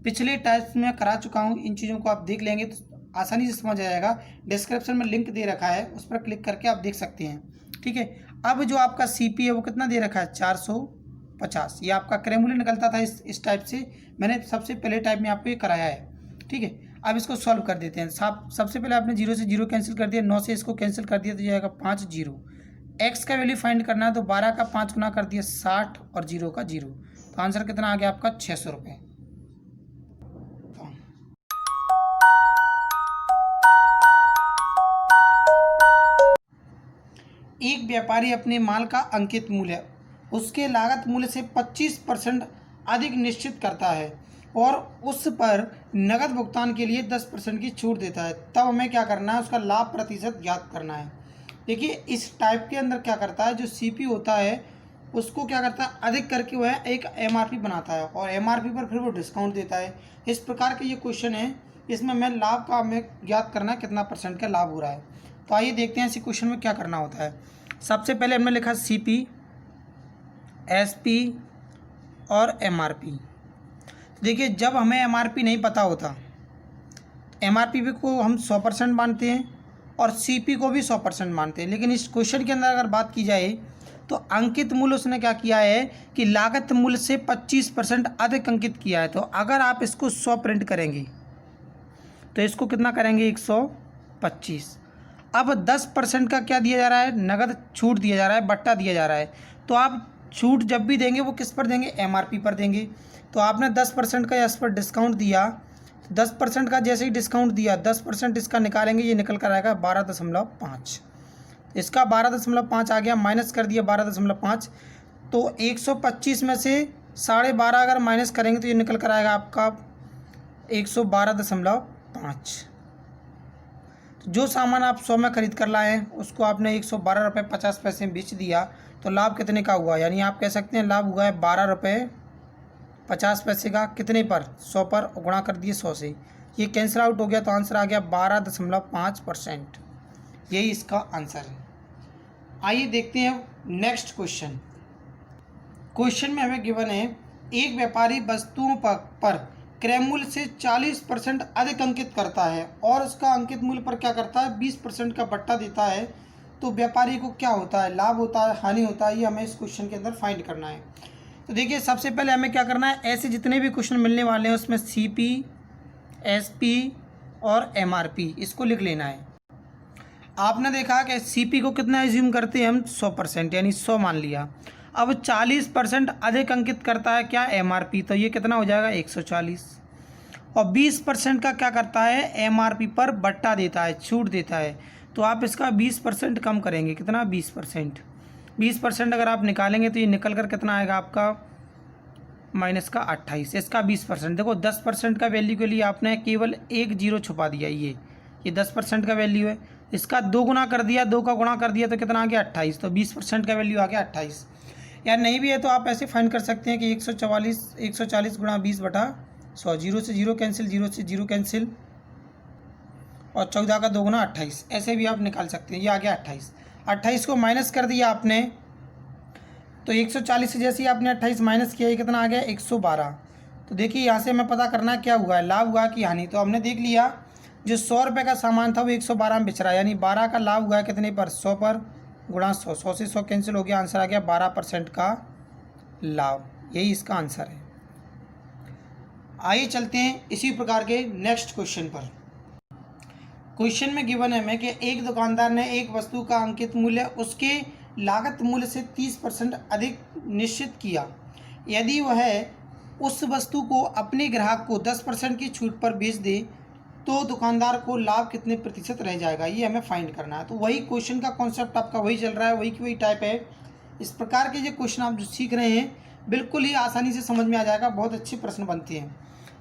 पिछले टाइप्स में करा चुका हूँ, इन चीज़ों को आप देख लेंगे तो आसानी से समझ आएगा। डिस्क्रिप्शन में लिंक दे रखा है, उस पर क्लिक करके आप देख सकते हैं, ठीक है। अब जो आपका CP है वो कितना दे रखा है, 450। ये आपका क्रय मूल्य निकलता था इस टाइप से, मैंने सबसे पहले टाइप में आपको ये कराया है, ठीक है। अब इसको सॉल्व कर देते हैं। सबसे पहले आपने 0 से 0 कैंसिल कर दिया, 9 से इसको कैंसिल कर दिया तो जाएगा 5 0। X का वैल्यू फाइंड करना है, तो 12 का 5 गुना कर दिया 60 और 0 का 0, तो आंसर कितना आ गया आपका, 600 रुपये। एक व्यापारी अपने माल का अंकित मूल्य उसके लागत मूल्य से 25% अधिक निश्चित करता है और उस पर नकद भुगतान के लिए 10% की छूट देता है। तब हमें क्या करना है, उसका लाभ प्रतिशत ज्ञात करना है। देखिए इस टाइप के अंदर क्या करता है, जो CP होता है उसको क्या करता है, अधिक करके वह एक MRP बनाता है और MRP पर फिर वो डिस्काउंट देता है। इस प्रकार के ये क्वेश्चन है, इसमें मैं लाभ का हमें ज्ञात करना है कितना % का लाभ हो रहा है। तो आइए देखते हैं इसी क्वेश्चन में क्या करना होता है। सबसे पहले हमने लिखा CP, SP और MRP। देखिए जब हमें MRP नहीं पता होता, MRP को हम 100% मानते हैं और CP को भी 100% मानते हैं, लेकिन इस क्वेश्चन के अंदर अगर बात की जाए तो अंकित मूल्य उसने क्या किया है कि लागत मूल्य से 25% अधिक अंकित किया है। तो अगर आप इसको 100 प्रिंट करेंगे तो इसको कितना करेंगे, 125। अब 10% का क्या दिया जा रहा है, नगद छूट दिया जा रहा है, बट्टा दिया जा रहा है। तो आप छूट जब भी देंगे वो किस पर देंगे, MRP पर देंगे। तो आपने 10% का इस पर डिस्काउंट दिया, 10% का जैसे ही डिस्काउंट दिया 10% इसका निकालेंगे, ये निकल कर आएगा 12.5। इसका 12.5 आ गया, माइनस कर दिया 12.5, तो 125 में से 12.5 अगर माइनस करेंगे तो ये निकल कर आएगा आपका 112.5। तो जो सामान आप 100 में खरीद कर लाए हैं उसको आपने 112 रुपये 50 पैसे में बेच दिया, तो लाभ कितने का हुआ, यानी आप कह सकते हैं लाभ हुआ है 12 रुपये 50 पैसे का। कितने पर, 100 पर, गुणा कर दिए 100 से, ये कैंसिल आउट हो गया, तो आंसर आ गया 12.5%। यही इसका आंसर है। आइए देखते हैं नेक्स्ट क्वेश्चन। क्वेश्चन में हमें गिवन है एक व्यापारी वस्तुओं पर क्रय मूल्य से 40% अधिक अंकित करता है और उसका अंकित मूल्य पर क्या करता है, 20% का बट्टा देता है। तो व्यापारी को क्या होता है, लाभ होता है, हानि होता है, ये हमें इस क्वेश्चन के अंदर फाइंड करना है। तो देखिए सबसे पहले हमें क्या करना है, ऐसे जितने भी क्वेश्चन मिलने वाले हैं उसमें CP, SP और MRP इसको लिख लेना है। आपने देखा कि CP को कितना एज्यूम करते हैं हम, 100%, यानी 100 मान लिया। अब 40% अधिक अंकित करता है क्या, MRP, तो ये कितना हो जाएगा, 140। और 20% का क्या करता है, MRP पर बट्टा देता है, छूट देता है, तो आप इसका 20% कम करेंगे। कितना? 20%। 20% अगर आप निकालेंगे तो ये निकल कर कितना आएगा आपका? माइनस का 28। इसका 20%। देखो 10% का वैल्यू के लिए आपने केवल एक जीरो छुपा दिया। ये 10% का वैल्यू है। इसका 2 गुना कर दिया, 2 का गुणा कर दिया तो कितना आ गया? 28। तो 20% का वैल्यू आ गया 28। यार नहीं भी है तो आप ऐसे फाइंड कर सकते हैं कि 140 गुणा 20/100। जीरो से जीरो कैंसिल, जीरो से जीरो कैंसिल, और 14 का 2 गुना 28। ऐसे भी आप निकाल सकते हैं। ये आ गया 28। 28 को माइनस कर दिया आपने तो 140 से जैसे ही आपने 28 माइनस किया, ये कितना आ गया? 112। तो देखिए यहाँ से हमें पता करना है क्या हुआ है, लाभ हुआ कि हानि। तो हमने देख लिया जो 100 रुपये का सामान था वो 112 में बेच रहा है, यानी 12 का लाभ हुआ है कितने पर? 100 पर, गुणा 100। 100 से 100 कैंसिल हो गया, आंसर आ गया 12% का लाभ। यही इसका आंसर है। आइए चलते हैं इसी प्रकार के नेक्स्ट क्वेश्चन पर। क्वेश्चन में गिवन है हमें कि एक दुकानदार ने एक वस्तु का अंकित मूल्य उसके लागत मूल्य से 30% अधिक निश्चित किया। यदि वह उस वस्तु को अपने ग्राहक को 10% की छूट पर बेच दे तो दुकानदार को लाभ कितने प्रतिशत रह जाएगा, ये हमें फाइंड करना है। तो वही क्वेश्चन का कॉन्सेप्ट आपका वही चल रहा है, वही की वही टाइप है। इस प्रकार के जो क्वेश्चन आप जो सीख रहे हैं बिल्कुल ही आसानी से समझ में आ जाएगा। बहुत अच्छे प्रश्न बनते हैं।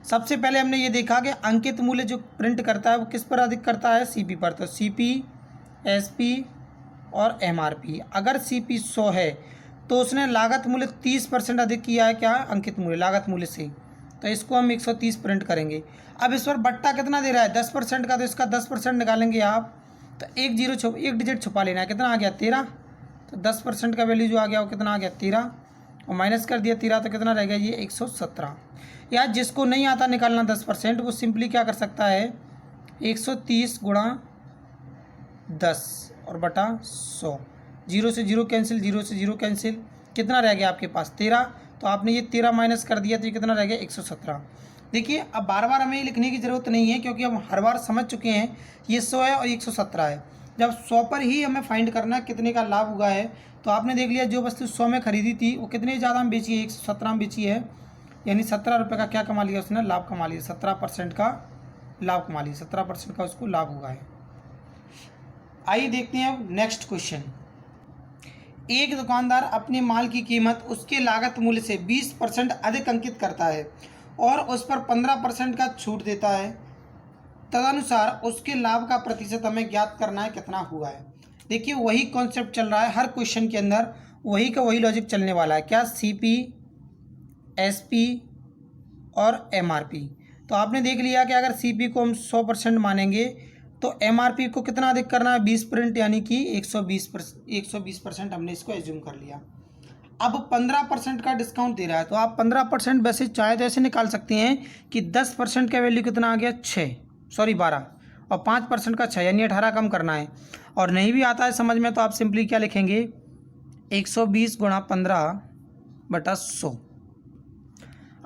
सबसे पहले हमने ये देखा कि अंकित मूल्य जो प्रिंट करता है वो किस पर अधिक करता है? सीपी पर। तो सीपी, एसपी और एमआरपी। अगर सीपी 100 है तो उसने लागत मूल्य 30% अधिक किया है। क्या? अंकित मूल्य, लागत मूल्य से। तो इसको हम 130 प्रिंट करेंगे। अब इस पर बट्टा कितना दे रहा है? 10% का, तो इसका 10% निकालेंगे आप। तो एक डिजिट छुपा लेना है। कितना आ गया? 13। तो 10% का वैल्यू जो आ गया वो कितना आ गया? 13। और माइनस कर दिया 13 तो कितना रह गया? ये 117। या जिसको नहीं आता निकालना 10%, वो सिंपली क्या कर सकता है? 130 गुणा 10 और बटा 100। जीरो से जीरो कैंसिल, जीरो से जीरो कैंसिल, कितना रह गया आपके पास? 13। तो आपने ये 13 माइनस कर दिया तो ये कितना रह गया? 117। देखिए अब बार बार हमें ये लिखने की ज़रूरत नहीं है क्योंकि हम हर बार समझ चुके हैं ये 100 है और 117 है। जब 100 पर ही हमें फाइंड करना है कितने का लाभ हुआ है। तो आपने देख लिया जो वस्तु 100 में खरीदी थी वो कितने ज़्यादा में बेची है? 117 में बेची है, यानी 17 रुपये का क्या कमा लिया उसने? लाभ कमा लिया। 17% का लाभ कमा लिया। 17% का उसको लाभ हुआ है। आइए देखते हैं अब नेक्स्ट क्वेश्चन। एक दुकानदार अपने माल की कीमत उसके लागत मूल्य से 20% अधिक अंकित करता है और उस पर 15% का छूट देता है। तदनुसार उसके लाभ का प्रतिशत हमें ज्ञात करना है, कितना हुआ है। देखिए वही कॉन्सेप्ट चल रहा है हर क्वेश्चन के अंदर, वही का वही लॉजिक चलने वाला है। क्या? सीपी, एसपी और एमआरपी। तो आपने देख लिया कि अगर सीपी को हम 100% मानेंगे तो एमआरपी को कितना अधिक करना है? 20 प्रिंट, यानी कि 120% हमने इसको एज्यूम कर लिया। अब 15% का डिस्काउंट दे रहा है तो आप 15% वैसे चाहे तो ऐसे निकाल सकते हैं कि 10% का वैल्यू कितना आ गया? 12 और 5% का 6, यानी 18 कम करना है। और नहीं भी आता है समझ में तो आप सिंपली क्या लिखेंगे? 120 गुणा 15/100।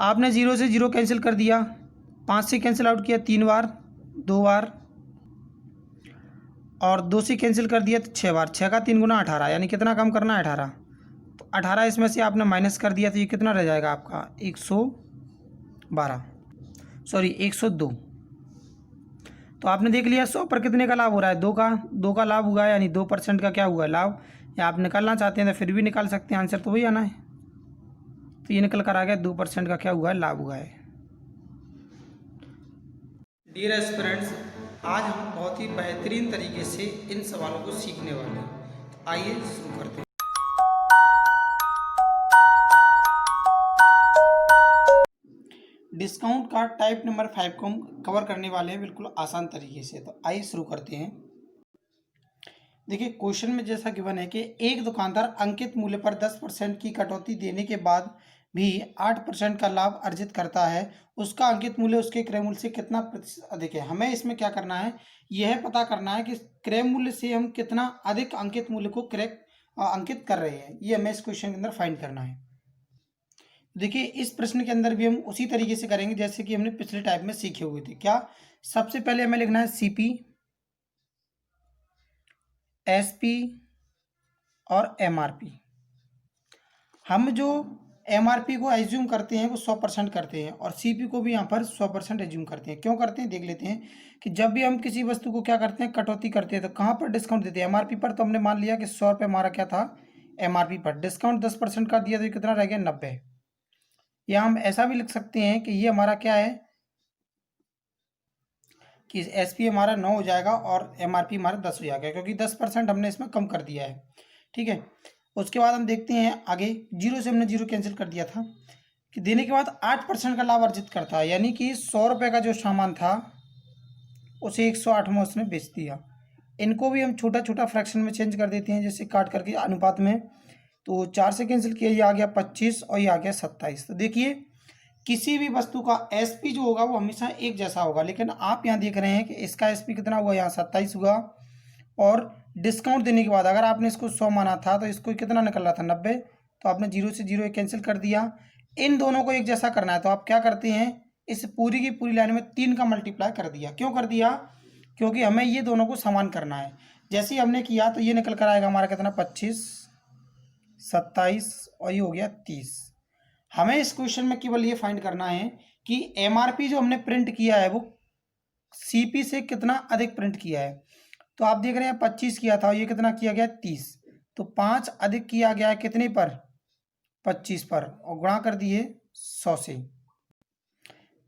आपने जीरो से जीरो कैंसिल कर दिया, 5 से कैंसिल आउट किया 3 बार, 2 बार, और 2 से कैंसिल कर दिया तो 6 बार। 6 का 3 गुना 18, यानी कितना कम करना है? 18। तो 18 इसमें से आपने माइनस कर दिया तो ये कितना रह जाएगा आपका? 102। तो आपने देख लिया 100 पर कितने का लाभ हो रहा है? 2 का लाभ हुआ है, यानी 2% का क्या हुआ है? लाभ। या आप निकालना चाहते हैं तो फिर भी निकाल सकते हैं, आंसर तो वही आना है। तो ये निकल कर आ गया 2% का क्या हुआ है? लाभ हुआ है। डियर एस्पिरेंट्स, आज हम बहुत ही बेहतरीन तरीके से इन सवालों को सीखने वाले हैं। तो आइए शुरू करते हैं। डिस्काउंट का टाइप नंबर 5 को हम कवर करने वाले हैं बिल्कुल आसान तरीके से। तो आइए शुरू करते हैं। देखिए क्वेश्चन में जैसा गिवन है कि एक दुकानदार अंकित मूल्य पर 10% की कटौती देने के बाद भी 8% का लाभ अर्जित करता है। उसका अंकित मूल्य उसके क्रय मूल्य से कितना प्रतिशत अधिक है। हमें इसमें क्या करना है? यह पता करना है कि क्रय मूल्य से हम कितना अधिक अंकित मूल्य को अंकित कर रहे हैं। ये हमें इस क्वेश्चन के अंदर फाइंड करना है। देखिए इस प्रश्न के अंदर भी हम उसी तरीके से करेंगे जैसे कि हमने पिछले टाइप में सीखे हुए थे। क्या? सबसे पहले हमें लिखना है सीपी, एसपी और एमआरपी। हम जो एमआरपी को एज्यूम करते हैं वो 100% करते हैं, और सीपी को भी यहाँ पर 100% एज्यूम करते हैं। क्यों करते हैं देख लेते हैं कि जब भी हम किसी वस्तु को क्या करते हैं, कटौती करते हैं, तो कहाँ पर डिस्काउंट देते हैं, एमआरपी पर। तो हमने मान लिया कि 100 रुपये हमारा क्या था एमआरपी पर, डिस्काउंट 10% का दिया तो ये कितना रह गया 90। या हम ऐसा भी लिख सकते हैं कि ये हमारा क्या है कि एसपी हमारा 9 हो जाएगा और एमआरपी हमारा 10 हो जाएगा, क्योंकि 10% हमने इसमें कम कर दिया है। ठीक है, उसके बाद हम देखते हैं आगे, जीरो से हमने जीरो कैंसिल कर दिया था कि देने के बाद 8% का लाभ अर्जित करता है, यानी कि 100 रुपये का जो सामान था उसे 108 में उसने बेच दिया। इनको भी हम छोटा छोटा फ्रैक्शन में चेंज कर देते हैं, जैसे काट करके अनुपात में। तो 4 से कैंसिल किया, ये आ गया 25 और ये आ गया 27। तो देखिए किसी भी वस्तु का एसपी जो होगा वो हमेशा एक जैसा होगा, लेकिन आप यहाँ देख रहे हैं कि इसका एसपी कितना हुआ, यहाँ 27 हुआ, और डिस्काउंट देने के बाद अगर आपने इसको 100 माना था तो इसको कितना निकल रहा था 90। तो आपने जीरो से जीरो कैंसिल कर दिया। इन दोनों को एक जैसा करना है तो आप क्या करते हैं, इस पूरी की पूरी लाइन में 3 का मल्टीप्लाई कर दिया। क्यों कर दिया, क्योंकि हमें ये दोनों को समान करना है। जैसे ही हमने किया तो ये निकल कर आएगा हमारा कितना 25, 27 और ये हो गया 30। हमें इस क्वेश्चन में केवल ये फाइंड करना है कि एमआरपी जो हमने प्रिंट किया है वो सीपी से कितना अधिक प्रिंट किया है। तो आप देख रहे हैं 25 किया था और ये कितना किया गया 30, तो 5 अधिक किया गया है कितने पर, 25 पर, और गुणा कर दिए 100 से,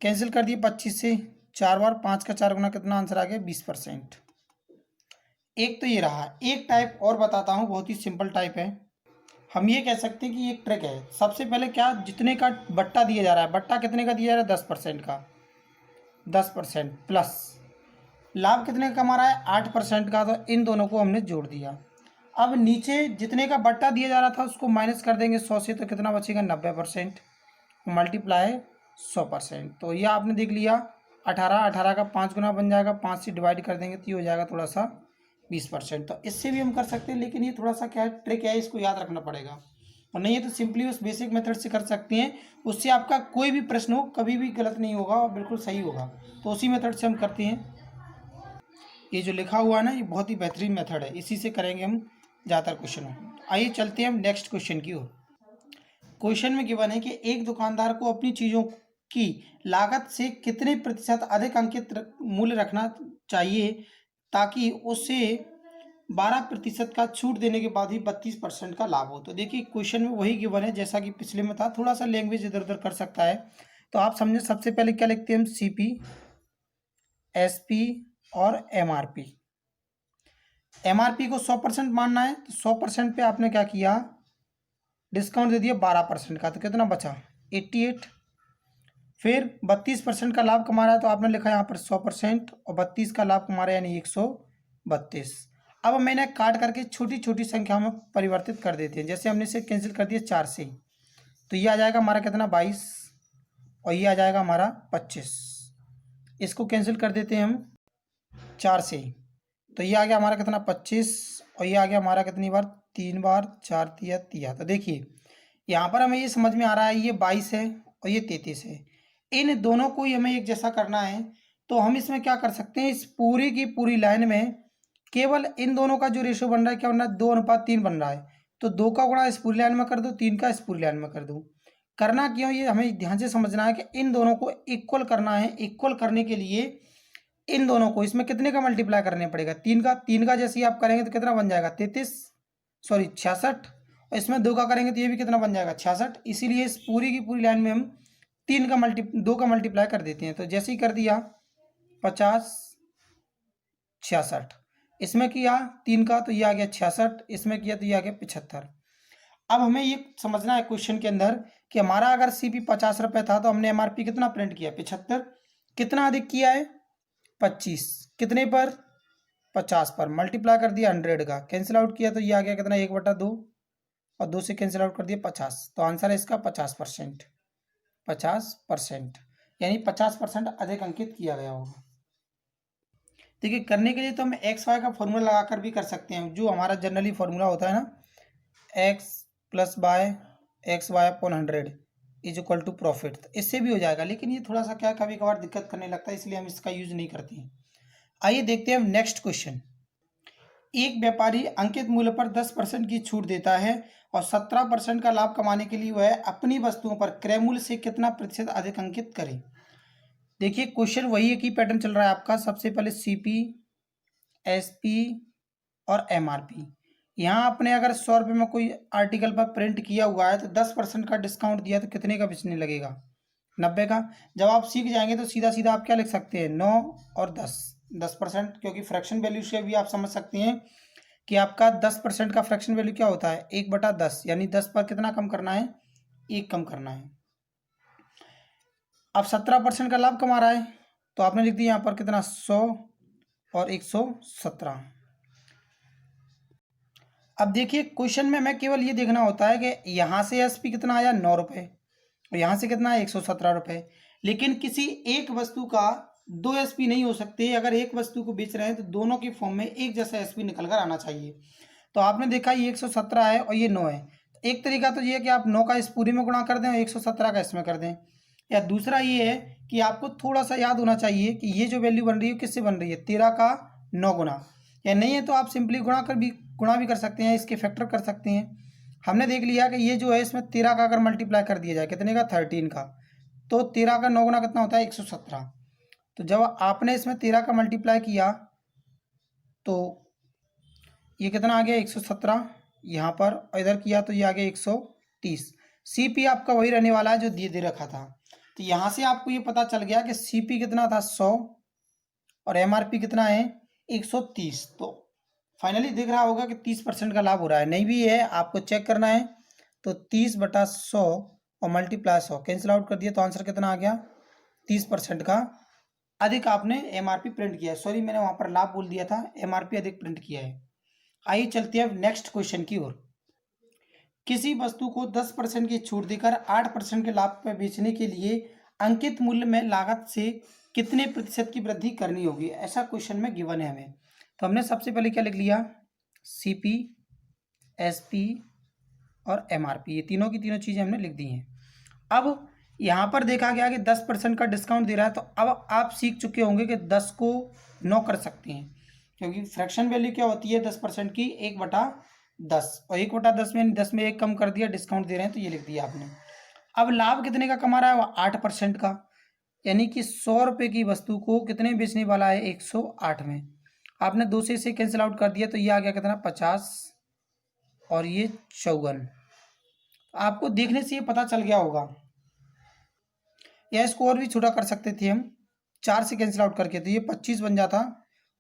कैंसिल कर दिए 25 से 4 बार, 5 का 4 गुना कितना आंसर आ गया 20%। एक तो ये रहा। एक टाइप और बताता हूँ, बहुत ही सिंपल टाइप है। हम ये कह सकते हैं कि एक ट्रिक है। सबसे पहले क्या, जितने का बट्टा दिया जा रहा है, बट्टा कितने का दिया जा रहा है 10% का, 10% प्लस लाभ कितने का कमा रहा है 8% का, तो इन दोनों को हमने जोड़ दिया। अब नीचे जितने का बट्टा दिया जा रहा था उसको माइनस कर देंगे 100 से, तो कितना बचेगा 90%, मल्टीप्लाई 100%। तो ये आपने देख लिया 18 का 5 गुना बन जाएगा, 5 से डिवाइड कर देंगे तो ये हो जाएगा थोड़ा सा 20%। तो इससे भी हम कर सकते हैं, लेकिन ये थोड़ा सा क्या है ट्रिक है, इसको याद रखना पड़ेगा, और नहीं है तो सिंपली उस बेसिक मेथड से कर सकते हैं। उससे आपका कोई भी प्रश्न हो कभी भी गलत नहीं होगा और बिल्कुल सही होगा। तो उसी मेथड से हम करते हैं। ये जो लिखा हुआ है ना, ये बहुत ही बेहतरीन मेथड है, इसी से करेंगे हम ज़्यादातर क्वेश्चन हो। आइए चलते हैं हम नेक्स्ट क्वेश्चन की ओर। क्वेश्चन में गिवन है कि एक दुकानदार को अपनी चीज़ों की लागत से कितने प्रतिशत अधिक अंकित मूल्य रखना चाहिए ताकि उसे 12% का छूट देने के बाद ही 32% का लाभ हो। तो देखिए क्वेश्चन में वही गिवन है जैसा कि पिछले में था, थोड़ा सा लैंग्वेज इधर उधर कर सकता है। तो आप समझे, सबसे पहले क्या लिखते हैं हम, सीपी, एसपी और एमआरपी। एमआरपी को 100% मानना है, तो 100% पे आपने क्या किया, डिस्काउंट दे दिया 12% का, तो कितना बचा 88। फिर 32% का लाभ कमा रहा है, तो आपने लिखा यहाँ पर 100% और 32 का लाभ कमा रहा है यानी 132। अब मैंने काट करके छोटी छोटी संख्या में परिवर्तित कर देते हैं। जैसे हमने इसे कैंसिल कर दिया 4 से, तो ये आ जाएगा हमारा कितना 22 और ये आ जाएगा हमारा 25। इसको कैंसिल कर देते हैं हम 4 से, तो ये आ गया हमारा कितना 25 और ये आ गया हमारा कितनी बार 3 बार, 4 तिया तिया। तो देखिए यहाँ पर हमें ये समझ में आ रहा है ये 22 है और ये 33 है, इन दोनों को ही हमें एक जैसा करना है। तो हम इसमें क्या कर सकते हैं, इस पूरी की पूरी लाइन में केवल इन दोनों का जो रेशियो बन रहा है क्या बन रहा है 2:3 बन रहा है। तो 2 का गुणा इस पूरी लाइन में कर दो, 3 का इस पूरी लाइन में कर दो। करना क्यों, ये हमें ध्यान से समझना है कि इन दोनों को इक्वल करना है। इक्वल करने के लिए इन दोनों को इसमें कितने का मल्टीप्लाई करने पड़ेगा, 3 का जैसे ही आप करेंगे तो कितना बन जाएगा 66, और इसमें 2 का करेंगे तो ये भी कितना बन जाएगा 66। इसीलिए इस पूरी की पूरी लाइन में हम 2 का मल्टीप्लाई कर देते हैं। तो जैसे ही कर दिया 50, 66, इसमें किया 3 का तो ये आ गया 66, इसमें किया तो ये आ गया 75। अब हमें ये समझना है क्वेश्चन के अंदर कि हमारा अगर सीपी 50 रुपये था तो हमने एमआरपी कितना प्रिंट किया 75, कितना अधिक किया है 25, कितने पर 50 पर, मल्टीप्लाई कर दिया 100 का, कैंसिल आउट किया तो ये आ गया कितना 1/2 और 2 से कैंसिल आउट कर दिया 50। तो आंसर है इसका 50%, 50%, यानी 50% अधिक अंकित किया गया होगा। देखिए करने के लिए तो हम एक्स वाई का फॉर्मूला लगाकर भी कर सकते हैं, जो हमारा जनरली फॉर्मूला होता है ना, x + y (100) = प्रॉफिट, तो इससे भी हो जाएगा। लेकिन ये थोड़ा सा क्या कभी कभार दिक्कत करने लगता है, इसलिए हम इसका यूज नहीं करते हैं। आइए देखते हैं हम नेक्स्ट क्वेश्चन। एक व्यापारी अंकित मूल्य पर 10% की छूट देता है और 17% का लाभ कमाने के लिए वह अपनी वस्तुओं पर क्रय मूल्य से कितना प्रतिशत अधिक अंकित करे। देखिए क्वेश्चन वही एक ही पैटर्न चल रहा है आपका। सबसे पहले सीपी, एसपी और एमआरपी। यहाँ आपने अगर 100 रुपये में कोई आर्टिकल पर प्रिंट किया हुआ है तो 10% का डिस्काउंट दिया तो कितने का बेचने लगेगा? 90 का। जब आप सीख जाएंगे तो सीधा सीधा आप क्या लिख सकते हैं, 9 और 10%, क्योंकि फ्रैक्शन वैल्यू से भी आप समझ सकते हैं कि आपका 10% का फ्रैक्शन वैल्यू क्या होता है, 1/10, यानी 10 पर कितना कम करना है, 1 कम करना है। अब 17% का लाभ कमा रहा है तो आपने लिख दिया यहाँ पर कितना, 100 और 117। अब देखिए क्वेश्चन में हमें केवल ये देखना होता है कि यहाँ से एसपी कितना आया, 9 रुपये, और यहाँ से कितना है, 117 रुपये। लेकिन किसी एक वस्तु का 2 एसपी नहीं हो सकते। अगर एक वस्तु को बेच रहे हैं तो दोनों के फॉर्म में एक जैसा एसपी निकल कर आना चाहिए। तो आपने देखा ये 117 है और ये 9 है। एक तरीका तो ये है कि आप 9 का इस पूरे में गुणा कर दें और 117 का इसमें कर दें। या दूसरा ये है कि आपको थोड़ा सा याद होना चाहिए कि ये जो वैल्यू बन रही है किससे बन रही है, 13 का 9 गुना। या नहीं है तो आप सिंपली गुणा भी कर सकते हैं, इसके फैक्टर कर सकते हैं। हमने देख लिया कि ये जो है इसमें 13 का अगर मल्टीप्लाई कर दिया जाए कितने का, 13 का, तो 13 का 9 गुना कितना होता है, 117। तो जब आपने इसमें 13 का मल्टीप्लाई किया तो ये कितना आ गया, 117 यहाँ पर, और इधर किया तो ये आ गया 130। सीपी आपका वही रहने वाला है जो दे रखा था। तो यहाँ से आपको ये पता चल गया कि सीपी कितना था, 100, और एमआरपी कितना है, 130। तो फाइनली दिख रहा होगा कि 30% का लाभ हो रहा है। नहीं भी है, आपको चेक करना है। तो 30/100 और मल्टीप्लाई 100 कैंसिल आउट कर दिया तो आंसर कितना आ गया, 30% का अधिक आपने एमआरपी प्रिंट किया है। सॉरी, मैंने वहाँ पर लाभ बोल दिया था, एमआरपी अधिक प्रिंट किया है। आइए चलते हैं नेक्स्ट क्वेश्चन की ओर। किसी वस्तु को 10% की छूट देकर 8% के लाभ पर बेचने के लिए अंकित मूल्य में लागत से कितने प्रतिशत की वृद्धि करनी होगी, ऐसा क्वेश्चन में गिवन है हमें। तो हमने सबसे पहले क्या लिख लिया, सीपी, एसपी और एमआरपी, ये तीनों की तीनों चीज़ें हमने लिख दी हैं। अब यहाँ पर देखा गया कि 10% का डिस्काउंट दे रहा है, तो अब आप सीख चुके होंगे कि 10 को 9 कर सकते हैं, क्योंकि फ्रैक्शन वैल्यू क्या होती है 10% की, 1/10, और 1/10 में 10 में 1 कम कर दिया, डिस्काउंट दे रहे हैं तो ये लिख दिया आपने। अब लाभ कितने का कमा रहा है, वो 8% का, यानी कि 100 रुपये की वस्तु को कितने बेचने वाला है, 108 में। आपने 2 से इसे कैंसिल आउट कर दिया तो ये आ गया कितना, 50 और ये 54। आपको देखने से ये पता चल गया होगा, या इसको और भी छोटा कर सकते थे हम, 4 से कैंसिल आउट करके, तो ये 25 बन जाता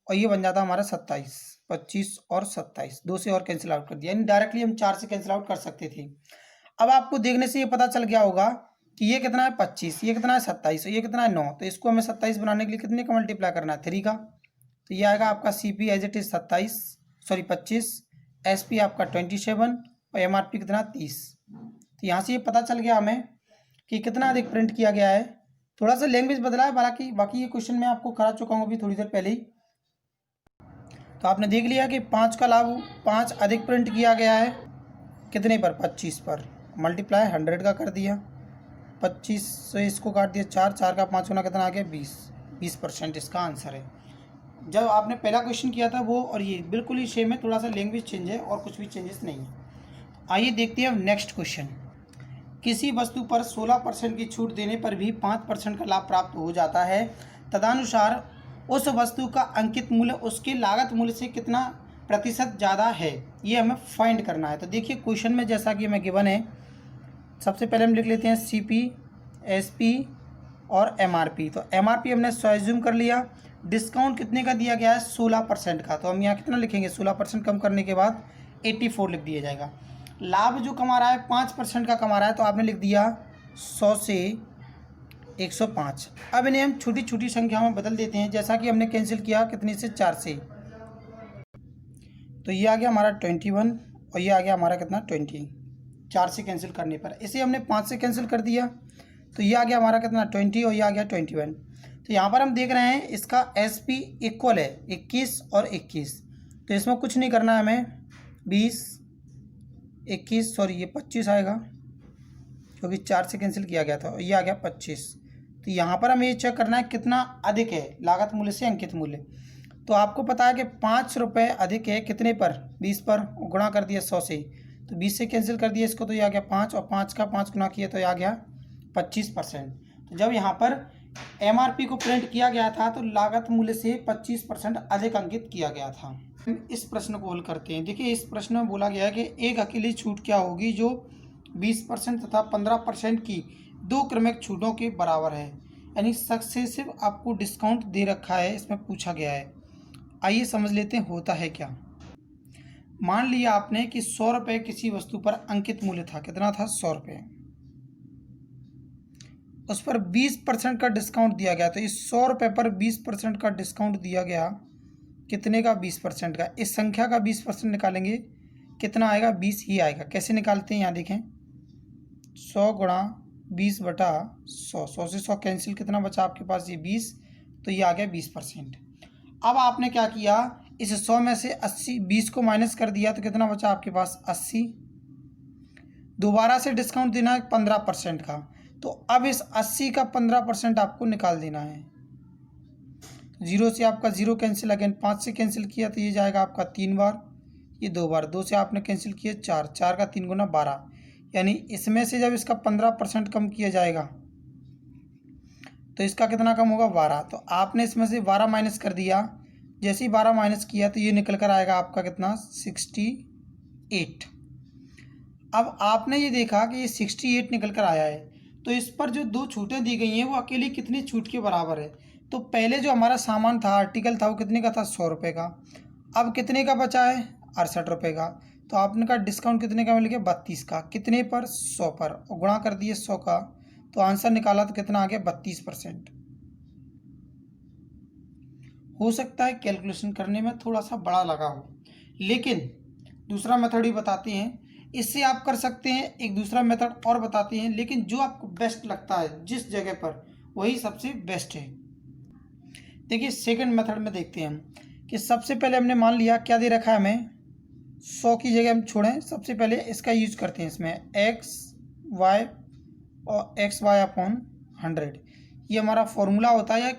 और ये बन जाता हमारा 27। 25 और 27, 2 से और कैंसिल आउट कर दिया, यानी डायरेक्टली हम 4 से कैंसिल आउट कर सकते थे। अब आपको देखने से ये पता चल गया होगा कि ये कितना है 25, ये कितना है 27, ये कितना है 9। तो इसको हमें 27 बनाने के लिए कितने का मल्टीप्लाई करना है, 3 का। तो ये आएगा आपका CP as it is 25, SP आपका 27 और एमआरपी कितना 30। तो यहाँ से ये पता चल गया हमें कि कितना अधिक प्रिंट किया गया है। थोड़ा सा लैंग्वेज बदला है, बाकी ये क्वेश्चन मैं आपको करा चुका हूँ अभी थोड़ी देर पहले ही। तो आपने देख लिया कि 5 का लाभ 5 अधिक प्रिंट किया गया है, कितने पर, 25 पर, मल्टीप्लाई 100 का कर दिया, 25 से इसको काट दिया 4 का 5 गुना कितना आ गया, 20% इसका आंसर है। जब आपने पहला क्वेश्चन किया था वो और ये बिल्कुल ही सेम है, थोड़ा सा लैंग्वेज चेंज है और कुछ भी चेंजेस नहीं है। आइए देखते हैं अब नेक्स्ट क्वेश्चन। किसी वस्तु पर 16% की छूट देने पर भी 5% का लाभ प्राप्त हो जाता है, तदनुसार उस वस्तु का अंकित मूल्य उसके लागत मूल्य से कितना प्रतिशत ज़्यादा है, ये हमें फाइंड करना है। तो देखिए क्वेश्चन में जैसा कि हमें गिवन है, सबसे पहले हम लिख लेते हैं सीपी, एसपी और एमआरपी। तो एमआरपी हमने एज्यूम कर लिया, डिस्काउंट कितने का दिया गया है, 16% का। तो हम यहाँ कितना लिखेंगे, 16% कम करने के बाद 84 लिख दिया जाएगा। लाभ जो कमा रहा है 5% का कमा रहा है, तो आपने लिख दिया 100 से 105। अब इन्हें हम छोटी छोटी संख्याओं में बदल देते हैं, जैसा कि हमने कैंसिल किया कितने से, 4 से। तो ये आ गया हमारा 21 और ये आ गया हमारा कितना, 20, 4 से कैंसिल करने पर। इसे हमने 5 से कैंसिल कर दिया तो ये आ गया हमारा कितना, 20 और ये आ गया 21। तो यहाँ पर हम देख रहे हैं इसका एसपी इक्वल है 21 और 21, तो इसमें कुछ नहीं करना है हमें, 20, 21, सॉरी ये 25 आएगा क्योंकि 4 से कैंसिल किया गया था, ये आ गया 25। तो यहाँ पर हमें ये चेक करना है कितना अधिक है लागत मूल्य से अंकित मूल्य। तो आपको पता है कि 5 रुपये अधिक है कितने पर, 20 पर, गुणा कर दिया 100 से, तो 20 से कैंसिल कर दिया इसको, तो ये आ गया 5, और 5 का 5 गुना किया तो ये आ गया 25%। तो जब यहाँ पर MRP को प्रिंट किया गया था तो लागत मूल्य से 25% अधिक अंकित किया गया था। इस प्रश्न को हल करते हैं। देखिए इस प्रश्न में बोला गया है कि एक अकेली छूट क्या होगी जो 20% तथा 15% की दो क्रमिक छूटों के बराबर है, यानी सक्सेसिव आपको डिस्काउंट दे रखा है, इसमें पूछा गया है। आइए समझ लेते हैं होता है क्या। मान लिया आपने कि 100 रुपये किसी वस्तु पर अंकित मूल्य था, कितना था 100 रुपये, उस पर 20% का डिस्काउंट दिया गया। तो इस 100 रुपये पर 20% का डिस्काउंट दिया गया, कितने का, 20% का। इस संख्या का 20% निकालेंगे, कितना आएगा, 20 ही आएगा। कैसे निकालते हैं, यहाँ देखें, 100 गुणा 20 बटा 100, 100 से 100 कैंसिल, कितना बचा आपके पास, ये 20, तो ये आ गया 20%। अब आपने क्या किया, इस 100 में से 20 को माइनस कर दिया, तो कितना बचा आपके पास, 80। दोबारा से डिस्काउंट देना है 15% का, तो अब इस 80 का 15% आपको निकाल देना है। 0 से आपका 0 कैंसिल, अगेन 5 से कैंसिल किया तो ये जाएगा आपका 3 बार, ये 2 बार, 2 से आपने कैंसिल किया 4, 4 का 3 गुना 12, यानी इसमें से जब इसका 15% कम किया जाएगा तो इसका कितना कम होगा, 12। तो आपने इसमें से 12 माइनस कर दिया, जैसे ही 12 माइनस किया तो ये निकल कर आएगा आपका कितना, 68। अब आपने ये देखा कि ये 68 निकल कर आया है, तो इस पर जो दो छूटें दी गई हैं वो अकेली कितनी छूट के बराबर है। तो पहले जो हमारा सामान था, आर्टिकल था, वो कितने का था, 100 रुपये का। अब कितने का बचा है, 68 रुपये का। तो आपने कहा डिस्काउंट कितने का मिल गया, 32 का। कितने पर, 100 पर, और गुणा कर दिए 100 का, तो आंसर निकाला तो कितना आ गया, 32%। हो सकता है कैलकुलेशन करने में थोड़ा सा बड़ा लगा हो, लेकिन दूसरा मेथड ही बताते हैं, इससे आप कर सकते हैं। एक दूसरा मेथड और बताते हैं, लेकिन जो आपको बेस्ट लगता है जिस जगह पर, वही सबसे बेस्ट है। देखिए सेकंड मेथड में देखते हैं हम कि सबसे पहले हमने मान लिया क्या दे रखा है हमें, 100 की जगह हम छोड़ें, सबसे पहले इसका यूज करते हैं। इसमें एक्स वाई और XY/100 ये हमारा फॉर्मूला होता है, या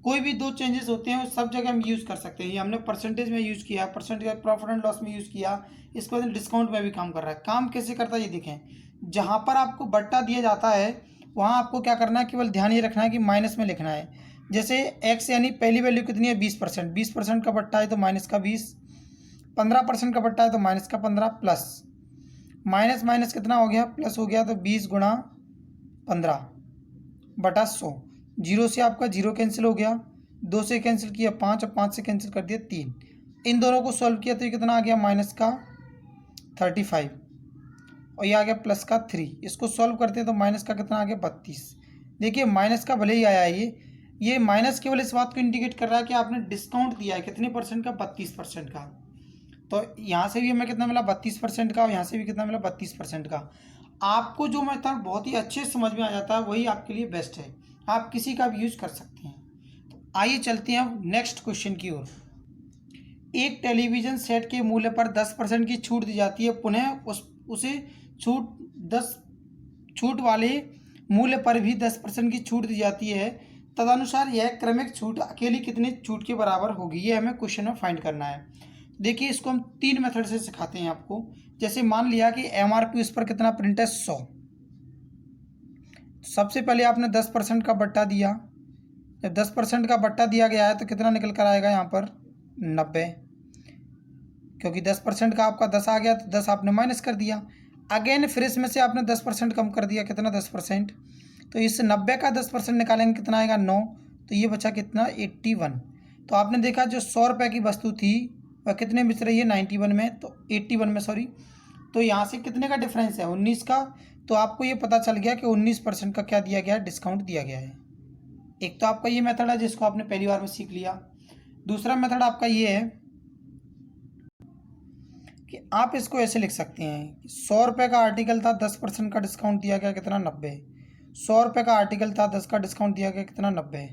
कोई भी दो चेंजेस होते हैं सब जगह हम यूज़ कर सकते हैं। ये हमने परसेंटेज में यूज़ किया, परसेंटेज प्रॉफिट एंड लॉस में यूज़ किया, इसके बाद डिस्काउंट में भी काम कर रहा है। काम कैसे करता है ये देखें, जहाँ पर आपको बट्टा दिया जाता है वहाँ आपको क्या करना है, केवल ध्यान ये रखना है कि माइनस में लिखना है। जैसे एक्स यानी पहली वैल्यू कितनी है, 20%, 20% का बट्टा है तो माइनस का 20, 15% का बट्टा है तो माइनस का 15, प्लस माइनस माइनस कितना हो गया, प्लस हो गया, तो 20 गुणा 15 बटा 100। 0 से आपका 0 कैंसिल हो गया, 2 से कैंसिल किया 5, और 5 से कैंसिल कर दिया 3। इन दोनों को सॉल्व किया तो ये कितना आ गया, माइनस का 35, और ये आ गया प्लस का 3। इसको सॉल्व करते हैं तो माइनस का कितना आ गया, 32। देखिए माइनस का भले ही आया है, ये माइनस केवल इस बात को इंडिकेट कर रहा है कि आपने डिस्काउंट दिया है कितने परसेंट का, 32% का। तो यहाँ से भी हमें कितना मिला, 32% का, और यहाँ से भी कितना मिला, 32% का। आपको जो मेथड बहुत ही अच्छे समझ में आ जाता है वही आपके लिए बेस्ट है, आप किसी का भी यूज कर सकते हैं। तो आइए चलते हैं नेक्स्ट क्वेश्चन की ओर। एक टेलीविज़न सेट के मूल्य पर 10% की छूट दी जाती है, पुनः उसे छूट वाले मूल्य पर भी 10% की छूट दी जाती है, तदनुसार यह क्रमिक छूट अकेली कितनी छूट के बराबर होगी, ये हमें क्वेश्चन में फाइंड करना है। देखिए इसको हम 3 मेथड से सिखाते हैं आपको। जैसे मान लिया कि MRP उस पर कितना प्रिंट है, 100। सबसे पहले आपने 10% का बट्टा दिया, जब 10% का बट्टा दिया गया है तो कितना निकल कर आएगा यहाँ पर, 90, क्योंकि 10% का आपका 10 आ गया तो 10 आपने माइनस कर दिया। अगेन फिर इसमें से आपने 10% कम कर दिया, कितना, 10%। तो इस 90 का 10% निकालेंगे कितना आएगा, 9, तो ये बचा कितना, 81। तो आपने देखा जो 100 रुपये की वस्तु थी वह कितने बिच रही है, 91 में, तो 81 में सॉरी। तो यहाँ से कितने का डिफरेंस है, 19 का। तो आपको ये पता चल गया कि 19% का क्या दिया गया है, डिस्काउंट दिया गया है। एक तो आपका ये मेथड है जिसको आपने पहली बार में सीख लिया। दूसरा मेथड आपका ये है कि आप इसको ऐसे लिख सकते हैं, 100 रुपये का आर्टिकल था, 10% का डिस्काउंट दिया गया, कितना, 90। 100 रुपये का आर्टिकल था, 10 का डिस्काउंट दिया गया, कितना, 90।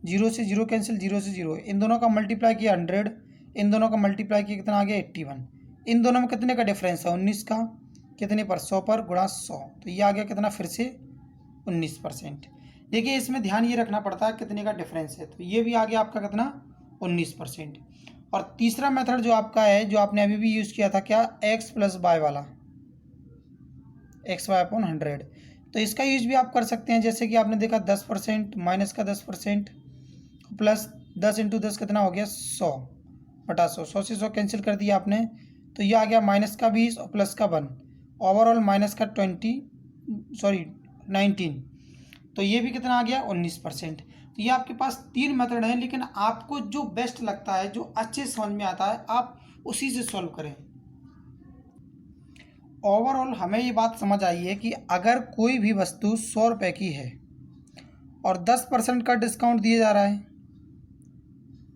0 से 0 कैंसिल, 0 से 0, इन दोनों का मल्टीप्लाई किया 100, इन दोनों का मल्टीप्लाई किया कितना आ गया, 81। इन दोनों में कितने का डिफरेंस है, 19 का, कितने पर, 100 पर, गुणा 100, तो ये आ गया कितना, फिर से 19%। देखिए इसमें ध्यान ये रखना पड़ता है कितने का डिफरेंस है, तो ये भी आ गया आपका कितना, 19%। और तीसरा मेथड जो आपका है, जो आपने अभी भी यूज़ किया था, क्या, एक्स प्लस वाई वाला, एक्स वाई अपॉन 100। तो इसका यूज भी आप कर सकते हैं, जैसे कि आपने देखा 10% माइनस का 10% प्लस 10 इंटू 10 कितना हो गया, 100 बटा 100, 100 से 100 कैंसिल कर दिया आपने, तो ये आ गया माइनस का 20 और प्लस का 1, ओवरऑल माइनस का 19। तो ये भी कितना आ गया, 19%। तो ये आपके पास 3 मेथड हैं, लेकिन आपको जो बेस्ट लगता है, जो अच्छे समझ में आता है, आप उसी से सॉल्व करें। ओवरऑल हमें ये बात समझ आई है कि अगर कोई भी वस्तु 100 रुपये की है और 10% का डिस्काउंट दिया जा रहा है,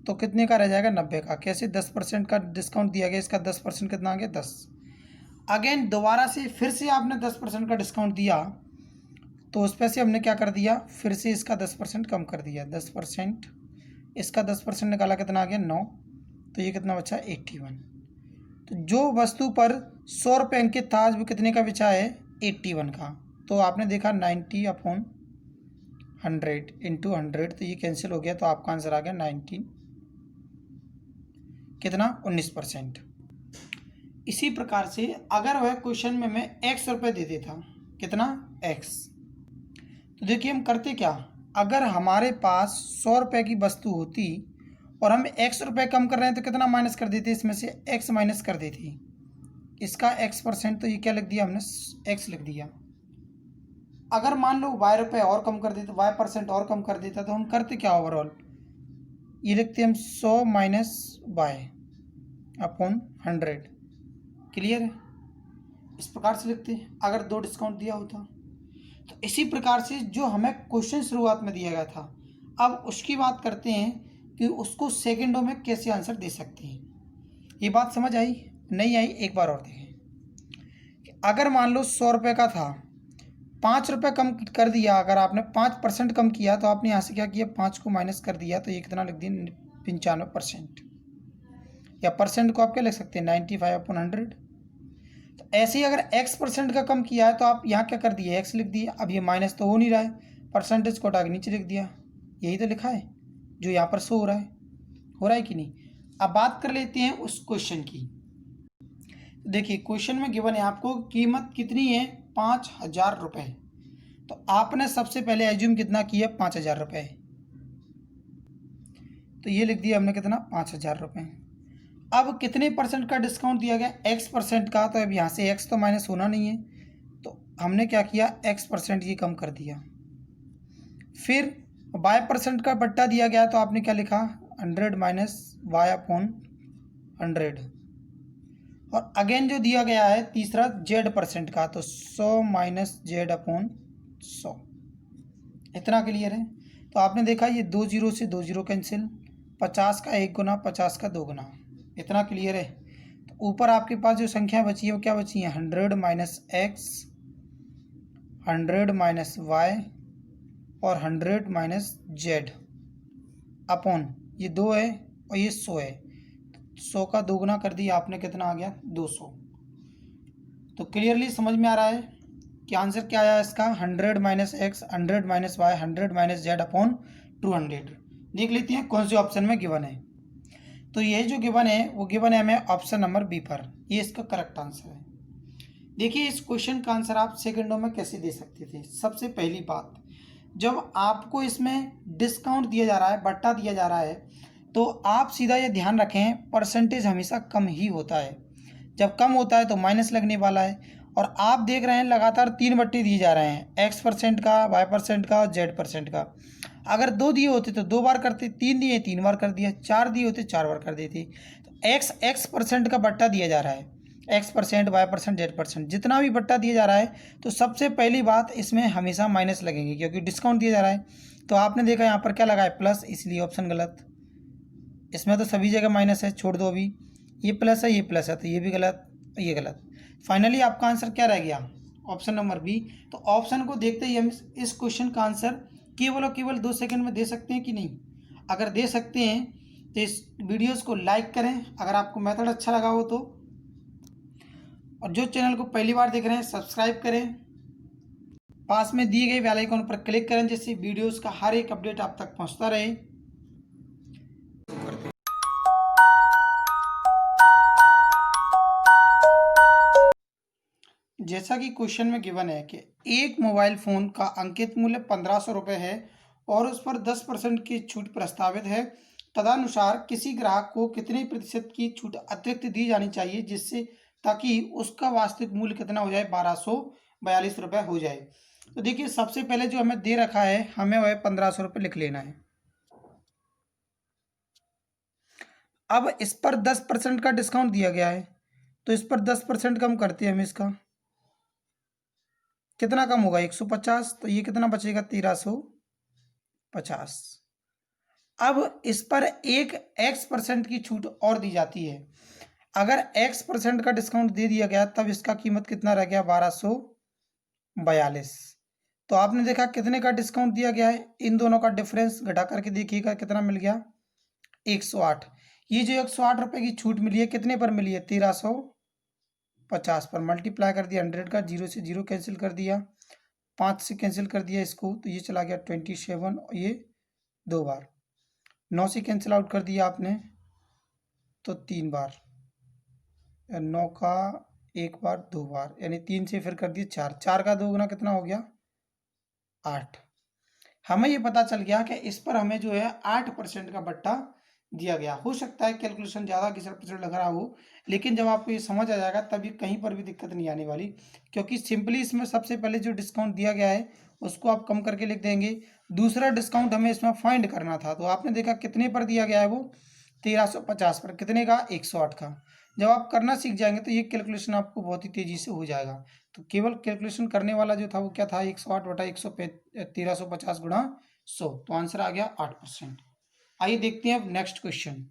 तो कितने का रह जाएगा, 90 का। कैसे, 10% का डिस्काउंट दिया गया, इसका 10% कितना आ गया, 10। अगेन दोबारा से फिर से आपने 10% का डिस्काउंट दिया, तो उस पर से हमने क्या कर दिया, फिर से इसका 10% कम कर दिया, 10%, इसका 10% निकाला, कितना आ गया, 9। तो ये कितना बचा, 81। तो जो वस्तु पर 100 रुपये अंकित था, आज वो कितने का बिछा है, 81 का। तो आपने देखा 90/100 इंटू 100, तो ये कैंसिल हो गया, तो आपका आंसर आ गया 19, कितना, 19%। इसी प्रकार से अगर वह क्वेश्चन में मैं x रुपये दे देता, कितना, x, तो देखिए हम करते क्या, अगर हमारे पास 100 रुपये की वस्तु होती और हम x रुपये कम कर रहे हैं, तो कितना माइनस कर देते, इसमें से x माइनस कर देती, इसका x%, तो ये क्या लिख दिया हमने, x लिख दिया। अगर मान लो y रुपये और कम कर देते, y% और कम कर देता, तो हम करते क्या, ओवरऑल ये लिखते हम 100 माइनस y अपॉन 100। क्लियर है, इस प्रकार से लिखते हैं अगर 2 डिस्काउंट दिया होता। तो इसी प्रकार से जो हमें क्वेश्चन शुरुआत में दिया गया था, अब उसकी बात करते हैं कि उसको सेकंडों में कैसे आंसर दे सकते हैं। ये बात समझ आई, नहीं आई, एक बार और देखें कि अगर मान लो 100 रुपये का था, 5 रुपये कम कर दिया, अगर आपने 5% कम किया, तो आपने यहाँ से क्या किया, 5 को माइनस कर दिया, तो ये कितना लिख दिया, 95%, या परसेंट को आप क्या लिख सकते हैं, 95/100। तो ऐसे ही अगर x% का कम किया है, तो आप यहाँ क्या कर दिए, x लिख दिया। अब ये माइनस तो हो नहीं रहा है, परसेंटेज को हटा के नीचे लिख दिया, यही तो लिखा है जो यहाँ पर शो हो रहा है कि नहीं। अब बात कर लेते हैं उस क्वेश्चन की। देखिए क्वेश्चन में गिवन है आपको कीमत कितनी है, 5,000 रुपये। तो आपने सबसे पहले एज्यूम कितना किया, 5,000 रुपये, तो ये लिख दिया हमने कितना, 5,000 रुपये। अब कितने परसेंट का डिस्काउंट दिया गया, x% का, तो अब यहाँ से x तो माइनस होना नहीं है, तो हमने क्या किया, x% ये कम कर दिया। फिर y% का बट्टा दिया गया, तो आपने क्या लिखा, 100 माइनस y अपॉन 100। और अगेन जो दिया गया है तीसरा z% का, तो 100 माइनस z अपॉन 100। इतना क्लियर है। तो आपने देखा ये 2 0 से 2 0 कैंसिल, 50 का 1 गुना, 50 का 2 गुना, इतना क्लियर है। तो ऊपर आपके पास जो संख्या बची है वो क्या बची है, 100 माइनस x, 100 माइनस y और 100 माइनस z अपॉन ये 2 है और ये 100 है। 100 का 2 गुना कर दिया आपने, कितना आ गया, 200। तो क्लियरली समझ में आ रहा है कि आंसर क्या आया इसका, 100 minus x, 100 minus y, 100 minus z upon 200। देख लेते हैं कौन से ऑप्शन में गिवन है। तो ये जो गिवन है वो गिवन है हमें ऑप्शन नंबर बी पर, ये इसका करेक्ट आंसर है। देखिए इस क्वेश्चन का आंसर आप सेकंडों में कैसे दे सकते थे। सबसे पहली बात, जब आपको इसमें डिस्काउंट दिया जा रहा है, बट्टा दिया जा रहा है, तो आप सीधा ये ध्यान रखें परसेंटेज हमेशा कम ही होता है। जब कम होता है तो माइनस लगने वाला है। और आप देख रहे हैं लगातार 3 बट्टे दिए जा रहे हैं, x% का, y% का और z% का। अगर 2 दिए होते तो 2 बार करते, 3 दिए 3 बार कर दिया, 4 दिए होते 4 बार कर देते। तो x% का बट्टा दिया जा रहा है, x%, y%, z%, जितना भी बट्टा दिया जा रहा है, तो सबसे पहली बात इसमें हमेशा माइनस लगेंगे क्योंकि डिस्काउंट दिया जा रहा है। तो आपने देखा यहाँ पर क्या लगा है, प्लस, इसलिए ऑप्शन गलत। इसमें तो सभी जगह माइनस है, छोड़ दो अभी, ये प्लस है, ये प्लस है, तो ये भी गलत, ये गलत। फाइनली आपका आंसर क्या रह गया, ऑप्शन नंबर बी। तो ऑप्शन को देखते ही हम इस क्वेश्चन का आंसर केवल और केवल 2 सेकंड में दे सकते हैं कि नहीं। अगर दे सकते हैं तो इस वीडियोस को लाइक करें अगर आपको मेथड अच्छा लगा हो तो, और जो चैनल को पहली बार देख रहे हैं सब्सक्राइब करें, पास में दिए गए बेल आइकन पर क्लिक करें जिससे वीडियोस का हर एक अपडेट आप तक पहुंचता रहे। जैसा कि क्वेश्चन में गिवन है कि एक मोबाइल फ़ोन का अंकित मूल्य 1500 रुपये है और उस पर 10% की छूट प्रस्तावित है, तदनुसार किसी ग्राहक को कितने प्रतिशत की छूट अतिरिक्त दी जानी चाहिए जिससे ताकि उसका वास्तविक मूल्य कितना हो जाए, 1242 रुपये हो जाए। तो देखिए सबसे पहले जो हमें दे रखा है, हमें वह 1500 रुपये लिख लेना है। अब इस पर 10% का डिस्काउंट दिया गया है, तो इस पर 10% कम करते हैं हम। इसका कितना कम होगा, 150, तो ये कितना बचेगा, 1350। अब इस पर एक x% की छूट और दी जाती है। अगर x% का डिस्काउंट दे दिया गया तब इसका कीमत कितना रह गया, 1242। तो आपने देखा कितने का डिस्काउंट दिया गया है, इन दोनों का डिफरेंस घटा करके देखिएगा कितना मिल गया, 108। ये जो 108 रुपये की छूट मिली है कितने पर मिली है, 1350 पर। मल्टीप्लाई कर दिया 100 का, 0 से 0 कैंसिल कर दिया, 5 से कैंसिल कर दिया इसको, तो ये चला गया 27, और ये 2 बार, 9 से कैंसिल आउट कर दिया आपने तो 3 बार, 9 का 1 बार 2 बार, यानी 3 से फिर कर दिया 4, 4 का 2 गुना कितना हो गया, 8। हमें ये पता चल गया कि इस पर हमें जो है 8% का बट्टा दिया गया। हो सकता है कैलकुलेशन ज़्यादा किसी परसेंट लग रहा हो, लेकिन जब आपको ये समझ आ जाएगा तभी कहीं पर भी दिक्कत नहीं आने वाली, क्योंकि सिंपली इसमें सबसे पहले जो डिस्काउंट दिया गया है उसको आप कम करके लिख देंगे। दूसरा डिस्काउंट हमें इसमें फाइंड करना था, तो आपने देखा कितने पर दिया गया है, वो 1350 पर। कितने का, 108 का। जब आप करना सीख जाएंगे तो ये कैलकुलेशन आपको बहुत ही तेज़ी से हो जाएगा। तो केवल कैलकुलेशन करने वाला जो था वो क्या था, 108 बटा 1350 गुणा 100, तो आंसर आ गया 8%। आइए देखते हैं अब नेक्स्ट क्वेश्चन।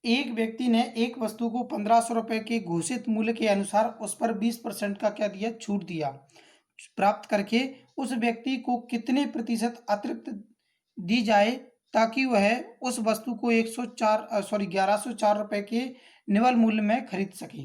एक व्यक्ति ने एक वस्तु को 1500 रुपये के घोषित मूल्य के अनुसार उस पर 20% का क्या दिया, छूट दिया। प्राप्त करके उस व्यक्ति को कितने प्रतिशत अतिरिक्त दी जाए ताकि वह उस वस्तु को 1104 रुपये के निवल मूल्य में खरीद सके।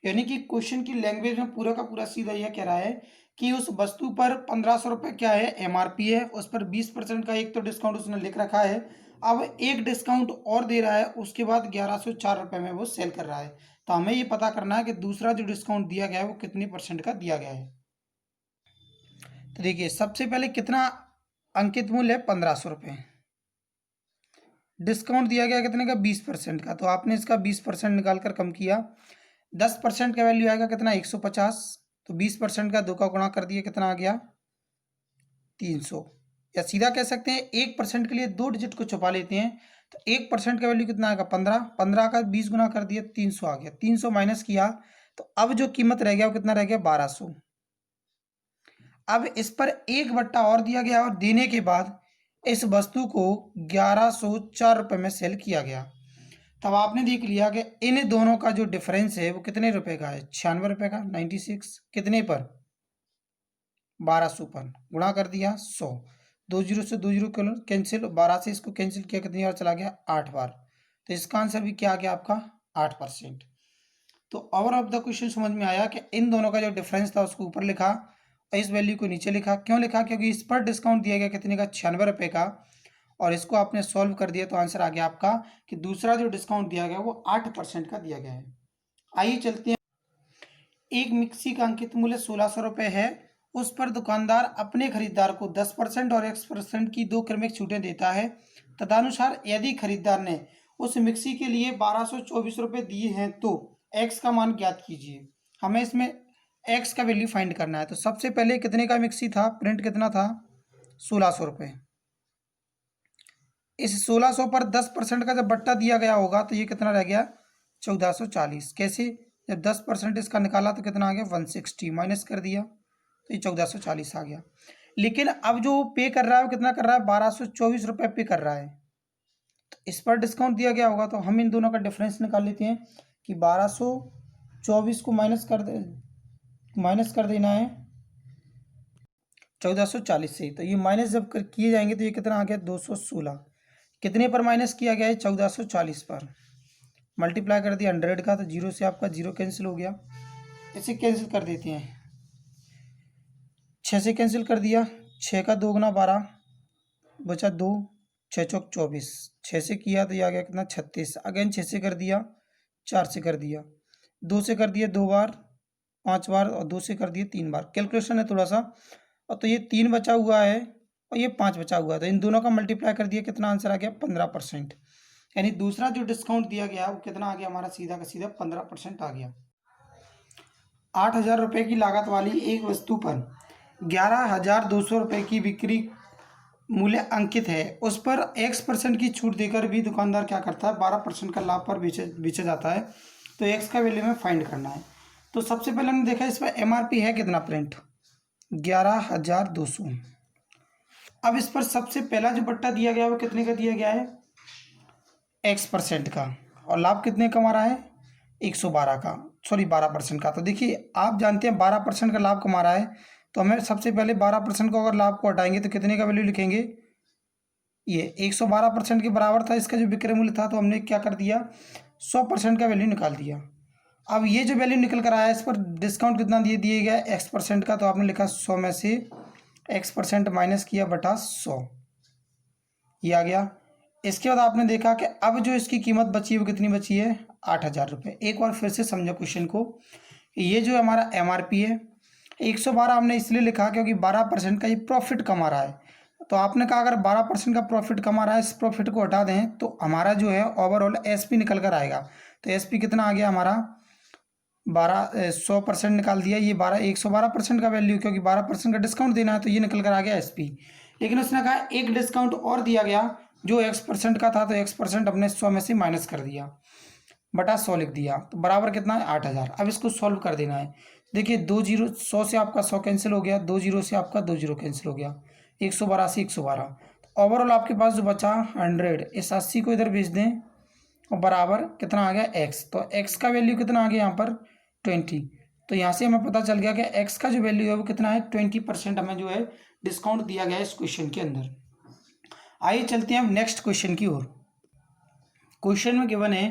यानी कि क्वेश्चन की लैंग्वेज में पूरा का पूरा सीधा यह कह रहा है कि उस वस्तु पर 1500 रुपये क्या है, एमआरपी है, उस पर 20% का एक तो डिस्काउंट उसने लिख रखा है, अब एक डिस्काउंट और दे रहा है, उसके बाद 1104 रुपये में वो सेल कर रहा है। तो हमें ये पता करना है कि दूसरा जो डिस्काउंट दिया गया है वो कितने % का दिया गया है। तो देखिए सबसे पहले कितना अंकित मूल्य है, 1500 रुपये। डिस्काउंट दिया गया कितने का, 20% का, तो आपने इसका 20% निकाल कर कम किया, 10% का वैल्यू आएगा कितना, 150, तो 20% का 2 का गुणा कर दिया, कितना आ गया, 300। या सीधा कह सकते हैं 1% के लिए 2 डिजिट को छुपा लेते हैं, तो 1% का वैल्यू कितना आएगा, 15, 15 का 20 गुना कर दिया, 300 आ गया, 300 माइनस किया तो अब जो कीमत रह गया वो कितना रह गया, 1200। अब इस पर एक बट्टा और दिया गया और देने के बाद इस वस्तु को 1104 रुपये में सेल किया गया। तब आपने देख लिया कि इन दोनों का जो डिफरेंस है वो कितने रुपए का है, 96 रुपये का, 96 कितने पर, 1200 पर, गुणा कर दिया 100, 2 जीरो से 2 जीरो कैंसिल, 12 से इसको कैंसिल किया, कितनी बार चला गया, 8 बार। तो इसका आंसर भी क्या आ गया आपका, 8%। तो ओवर ऑफ द क्वेश्चन समझ में आया कि इन दोनों का जो डिफरेंस था उसको ऊपर लिखा और इस वैल्यू को नीचे लिखा। क्यों लिखा, क्योंकि इस पर डिस्काउंट दिया गया कितने का, 96 रुपये का, और इसको आपने सॉल्व कर दिया तो आंसर आ गया आपका कि दूसरा जो डिस्काउंट दिया गया वो 8% का दिया गया है। आइए चलते हैं। एक मिक्सी का अंकित मूल्य 1600 रुपये है, उस पर दुकानदार अपने खरीदार को 10% और x% की 2 क्रमिक छूटें देता है। तदनुसार यदि खरीदार ने उस मिक्सी के लिए 1224 रुपये दिए हैं तो x का मान ज्ञात कीजिए। हमें इसमें x का वैल्यू फाइंड करना है। तो सबसे पहले कितने का मिक्सी था, प्रिंट कितना था, 1600 रुपये। इस 1600 पर 10% का जब बट्टा दिया गया होगा तो ये कितना रह गया, 1440। कैसे, जब 10% इसका निकाला तो कितना आ गया, 160, माइनस कर दिया तो ये 1440 आ गया। लेकिन अब जो पे कर रहा है वो कितना कर रहा है, 1224 रुपये पे कर रहा है। तो इस पर डिस्काउंट दिया गया होगा तो हम इन दोनों का डिफरेंस निकाल लेते हैं कि 1224 को माइनस कर देना है 1440 से। तो ये माइनस जब किए जाएंगे तो ये कितना आ गया, 216। कितने पर माइनस किया गया है, 1440 पर। मल्टीप्लाई कर दिया 100 का, तो 0 से आपका 0 कैंसिल हो गया। इसे कैंसिल कर देते हैं, 6 से कैंसिल कर दिया, 6 का 2 गुना 12, बचा 2, 6 चौक 24, 6 से किया तो ये आ गया कितना, 36। अगेन 6 से कर दिया, 4 से कर दिया, 2 से कर दिए 2 बार, 5 बार, और 2 से कर दिए 3 बार। कैलकुलेशन है थोड़ा सा। और तो ये 3 बचा हुआ है और ये 5 बचा हुआ है, तो इन दोनों का मल्टीप्लाई कर दिया, कितना आंसर आ गया 15%। यानी दूसरा जो डिस्काउंट दिया गया वो कितना आ गया हमारा, सीधा का सीधा 15% आ गया। 8,000 रुपये की लागत वाली एक वस्तु पर 11,200 रुपये की बिक्री मूल्य अंकित है, उस पर X% की छूट देकर भी दुकानदार क्या करता है, 12% का लाभ पर बेचा जाता है। तो X का वैल्यू में फाइंड करना है। तो सबसे पहले हमने देखा इस पर MRP है कितना प्रिंट, 11,200। अब इस पर सबसे पहला जो बट्टा दिया गया है वो कितने का दिया गया है, X% का, और लाभ कितने का हमारा है, 112 का, सॉरी 12% का। तो देखिए आप जानते हैं 12% का लाभ कमा रहा है, तो हमें सबसे पहले 12% को अगर लाभ को हटाएंगे तो कितने का वैल्यू लिखेंगे, ये 112% के बराबर था इसका जो विक्रय मूल्य था, तो हमने क्या कर दिया 100% का वैल्यू निकाल दिया। अब ये जो वैल्यू निकल कर आया इस पर डिस्काउंट कितना दिए गया X% का, तो आपने लिखा 100 में से X% माइनस किया बटा 100, ये आ गया। इसके बाद आपने देखा कि अब जो इसकी कीमत बची है वो कितनी बची है, 8,000 रुपये। एक बार फिर से समझो क्वेश्चन को, ये जो हमारा MRP है 112 हमने इसलिए लिखा क्योंकि 12% का ये प्रॉफिट कमा रहा है। तो आपने कहा अगर 12% का प्रॉफिट कमा रहा है, इस प्रॉफिट को हटा दें तो हमारा जो है ओवरऑल SP निकल कर आएगा। तो SP कितना आ गया हमारा 100% निकाल दिया, ये 112% का वैल्यू, क्योंकि 12% का डिस्काउंट देना है तो ये निकल कर आ गया SP। लेकिन उसने कहा एक डिस्काउंट और दिया गया जो X% का था, तो X% अपने 100 में से माइनस कर दिया बटा 100 लिख दिया, तो बराबर कितना है 8,000। अब इसको सॉल्व कर देना है। देखिए 2 जीरो, 100 से आपका 100 कैंसिल हो गया, 2 जीरो से आपका 2 जीरो कैंसिल हो गया, 112 से 112। ओवरऑल आपके पास जो बचा 100, इस 80 को इधर भेज दें और बराबर कितना आ गया X। तो X का वैल्यू कितना आ गया यहाँ पर 20। तो यहाँ से हमें पता चल गया कि X का जो वैल्यू है वो कितना है 20% हमें जो है डिस्काउंट दिया गया है इस क्वेश्चन के अंदर। आइए चलते हैं हम नेक्स्ट क्वेश्चन की ओर। क्वेश्चन में गिवन है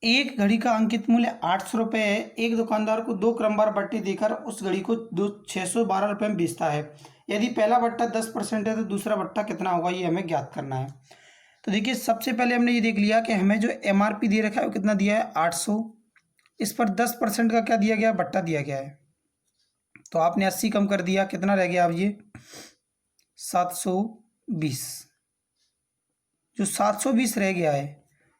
एक घड़ी का अंकित मूल्य 800 रुपये है, एक दुकानदार को 2 क्रमवार बट्टे देकर उस घड़ी को 612 रुपये में बेचता है। यदि पहला बट्टा 10% है तो दूसरा बट्टा कितना होगा, ये हमें ज्ञात करना है। तो देखिए सबसे पहले हमने ये देख लिया कि हमें जो MRP दे रखा है वो कितना दिया है 800, इस पर 10% का क्या दिया गया, बट्टा दिया गया है। तो आपने 80 कम कर दिया, कितना रह गया अब ये 720। जो 720 रह गया है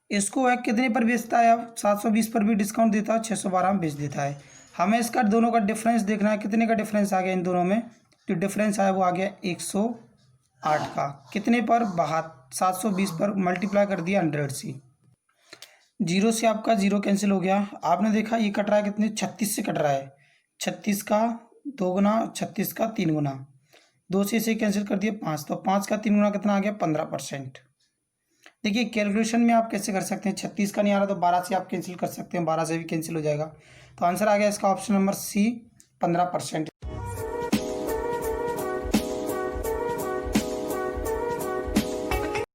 इसको वह कितने पर बेचता है, अब 720 पर भी डिस्काउंट देता है, 612 में बेच देता है। हमें इसका दोनों का डिफरेंस देखना है, कितने का डिफरेंस आ गया इन दोनों में, जो डिफरेंस आया वो आ गया 108 का, कितने पर 720 पर मल्टीप्लाई कर दिया 100 से, जीरो से आपका जीरो कैंसिल हो गया। आपने देखा ये कट रहा है कितने 36 से कट रहा है, 36 का 2 गुना, 36 का 3 गुना, 2 से इसे कैंसिल कर दिया 5, तो 5 का 3 गुना कितना आ गया 15%। देखिए कैलकुलेशन में आप कैसे कर सकते हैं, 36 का नहीं आ रहा तो 12 से आप कैंसिल कर सकते हैं, 12 से भी कैंसिल हो जाएगा। तो आंसर आ गया इसका ऑप्शन नंबर C 15%।